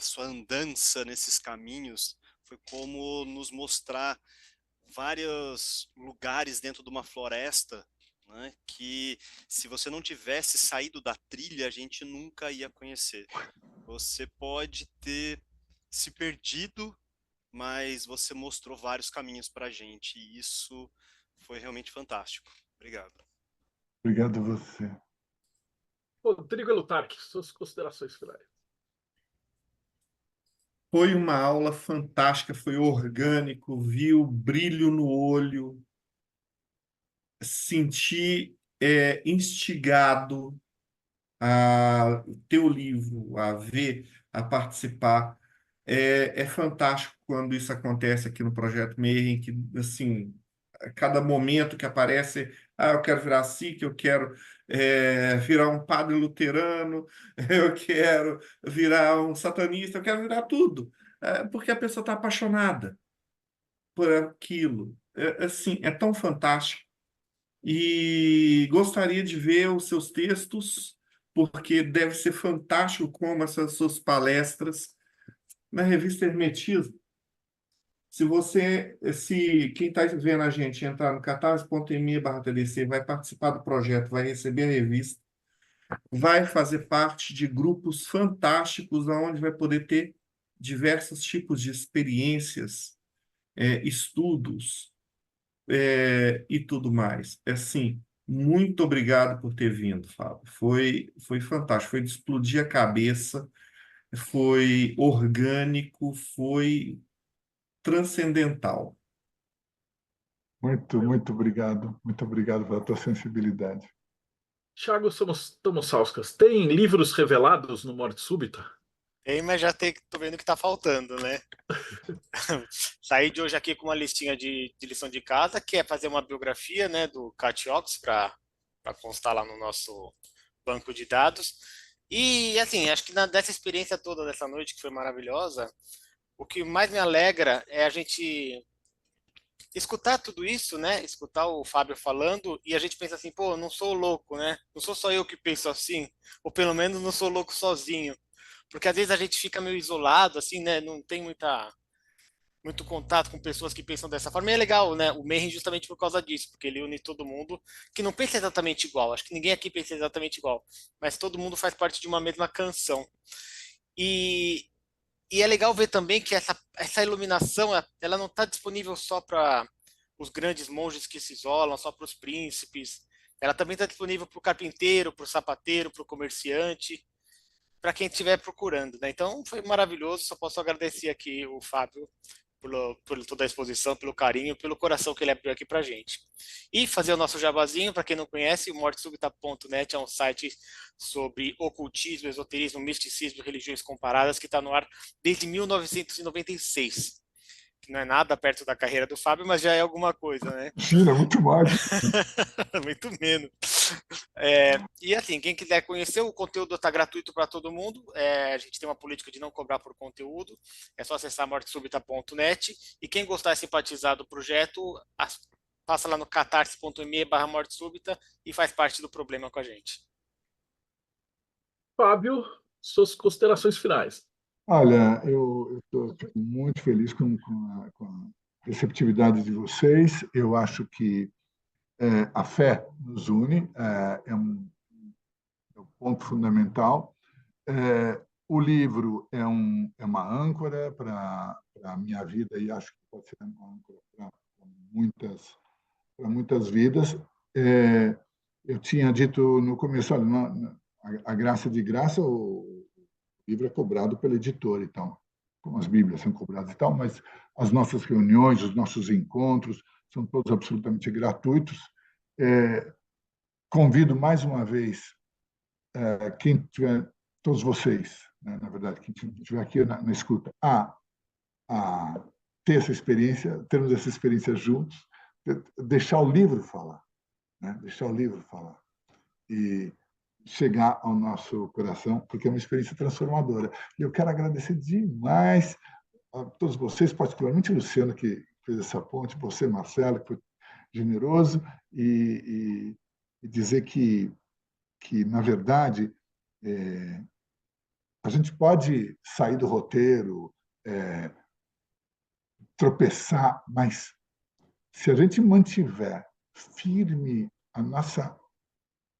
Speaker 3: sua andança nesses caminhos foi como nos mostrar vários lugares dentro de uma floresta, né, que se você não tivesse saído da trilha, a gente nunca ia conhecer. Você pode ter se perdido, mas você mostrou vários caminhos para a gente, e isso foi realmente fantástico. Obrigado.
Speaker 6: Obrigado a você.
Speaker 1: Rodrigo Elutarque, suas considerações finais.
Speaker 2: Foi uma aula fantástica, foi orgânico, vi o brilho no olho, senti instigado a ter o livro, a ver, a participar. É fantástico quando isso acontece aqui no Projeto Mayhem, que, assim, a cada momento que aparece, eu quero virar SIC, eu quero virar um padre luterano, eu quero virar um satanista, eu quero virar tudo, porque a pessoa está apaixonada por aquilo. Assim, é tão fantástico. E gostaria de ver os seus textos, porque deve ser fantástico como essas suas palestras na revista Hermetismo. Se quem está vendo a gente entrar no catarse.me/TDC, vai participar do projeto, vai receber a revista, vai fazer parte de grupos fantásticos, onde vai poder ter diversos tipos de experiências, estudos, e tudo mais. Assim, muito obrigado por ter vindo, Fábio. Foi fantástico, foi de explodir a cabeça, foi orgânico, foi transcendental.
Speaker 6: Muito obrigado. Muito obrigado pela tua sensibilidade.
Speaker 1: Thiago Tomosauskas, tem livros revelados no Morte Súbita?
Speaker 5: Tem, mas já tô vendo que tá faltando, né? Saí de hoje aqui com uma listinha de lição de casa, que é fazer uma biografia, né, do Cat Ox para constar lá no nosso banco de dados. E, assim, acho que dessa experiência toda dessa noite, que foi maravilhosa, o que mais me alegra é a gente escutar tudo isso, né? Escutar o Fábio falando e a gente pensa assim, pô, não sou louco, né? Não sou só eu que penso assim, ou pelo menos não sou louco sozinho. Porque às vezes a gente fica meio isolado, assim, né? Não tem muito contato com pessoas que pensam dessa forma. E é legal, né? O Mayhem justamente por causa disso, porque ele une todo mundo que não pensa exatamente igual. Acho que ninguém aqui pensa exatamente igual, mas todo mundo faz parte de uma mesma canção. E, e é legal ver também que essa iluminação, ela não está disponível só para os grandes monges que se isolam, só para os príncipes. Ela também está disponível para o carpinteiro, para o sapateiro, para o comerciante, para quem estiver procurando, né? Então foi maravilhoso. Só posso agradecer aqui o Fábio por toda a exposição, pelo carinho, pelo coração que ele abriu aqui para a gente. E fazer o nosso jabazinho, para quem não conhece, o mortesubita.net é um site sobre ocultismo, esoterismo, misticismo e religiões comparadas que está no ar desde 1996. Que não é nada perto da carreira do Fábio, mas já é alguma coisa, né?
Speaker 6: Sim, é muito mais.
Speaker 5: Muito menos. E assim, quem quiser conhecer, o conteúdo está gratuito para todo mundo. A gente tem uma política de não cobrar por conteúdo. É só acessar mortesubita.net. E quem gostar e simpatizar do projeto, passa lá no catarse.me/mortesúbita e faz parte do problema com a gente.
Speaker 1: Fábio, suas considerações finais.
Speaker 6: Olha, eu estou muito feliz com a receptividade de vocês. Eu acho que a fé nos une, é um ponto fundamental. O livro é uma âncora para a minha vida e acho que pode ser uma âncora para muitas vidas. Eu tinha dito no começo, olha, a graça de graça, o livro é cobrado pela editora, então, como as Bíblias são cobradas e tal, mas as nossas reuniões, os nossos encontros são todos absolutamente gratuitos. Convido mais uma vez quem tiver, todos vocês, né, na verdade, quem estiver aqui na escuta, a ter essa experiência, termos essa experiência juntos, deixar o livro falar, né? Deixar o livro falar e chegar ao nosso coração, porque é uma experiência transformadora. E eu quero agradecer demais a todos vocês, particularmente o Luciano, que fez essa ponte, você, Marcelo, que foi generoso, e dizer que na verdade, a gente pode sair do roteiro, tropeçar, mas se a gente mantiver firme a nossa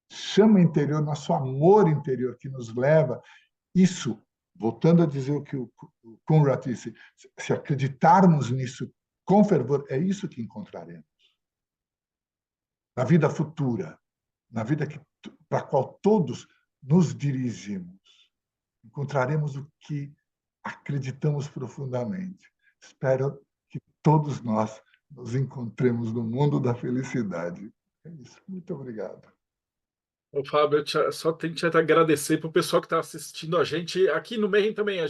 Speaker 6: chama interior, nosso amor interior que nos leva, isso, voltando a dizer o que o Conrad disse, se acreditarmos nisso com fervor, é isso que encontraremos. Na vida futura, na vida para a qual todos nos dirigimos, encontraremos o que acreditamos profundamente. Espero que todos nós nos encontremos no mundo da felicidade. É isso. Muito obrigado.
Speaker 1: Ô, Fábio, só tenho que te agradecer para o pessoal que está assistindo a gente. Aqui no Mayhem também,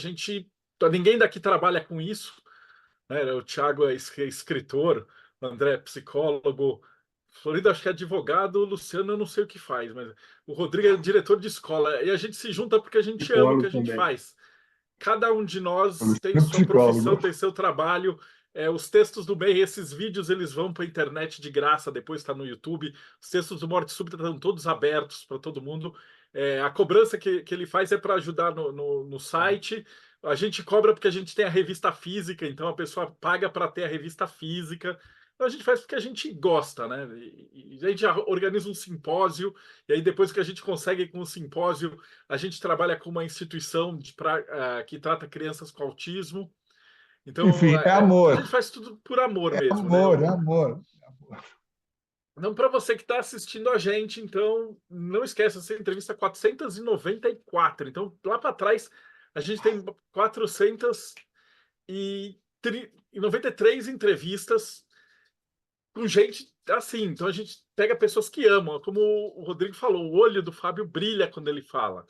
Speaker 1: ninguém daqui trabalha com isso, né? O Thiago é escritor, o André é psicólogo, Florido acho que é advogado, o Luciano eu não sei o que faz, mas o Rodrigo é diretor de escola. E a gente se junta porque a gente ama o que
Speaker 6: Psicólogo
Speaker 1: a gente
Speaker 6: também.
Speaker 1: faz. Cada um de nós tem
Speaker 6: É
Speaker 1: sua profissão,
Speaker 6: psicólogo.
Speaker 1: tem seu trabalho. Os textos do Mayhem, esses vídeos, eles vão para a internet de graça, depois está no YouTube. Os textos do Morte Súbita estão todos abertos para todo mundo. A cobrança que ele faz é para ajudar no site. A gente cobra porque a gente tem a revista física, então a pessoa paga para ter a revista física. Então a gente faz porque a gente gosta, né? E a gente já organiza um simpósio, e aí depois que a gente consegue com o simpósio, a gente trabalha com uma instituição que trata crianças com autismo. Então,
Speaker 6: Enfim, é
Speaker 1: a
Speaker 6: amor.
Speaker 1: gente faz tudo por amor
Speaker 6: É
Speaker 1: mesmo, né?
Speaker 6: amor, é amor.
Speaker 1: Então, para você que está assistindo a gente, então, não esqueça, essa entrevista 494. Então, lá para trás, a gente tem 493 entrevistas com gente assim. Então, a gente pega pessoas que amam. Como o Rodrigo falou, o olho do Fábio brilha quando ele fala.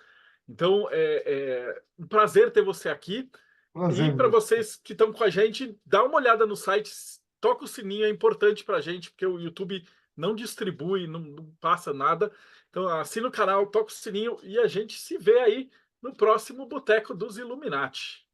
Speaker 1: Então, é um prazer ter você aqui. E
Speaker 6: Prazer
Speaker 1: para
Speaker 6: mesmo.
Speaker 1: vocês que estão com a gente, dá uma olhada no site, toca o sininho, é importante para a gente, porque o YouTube não distribui, não passa nada. Então, assina o canal, toca o sininho e a gente se vê aí no próximo Boteco dos Illuminati.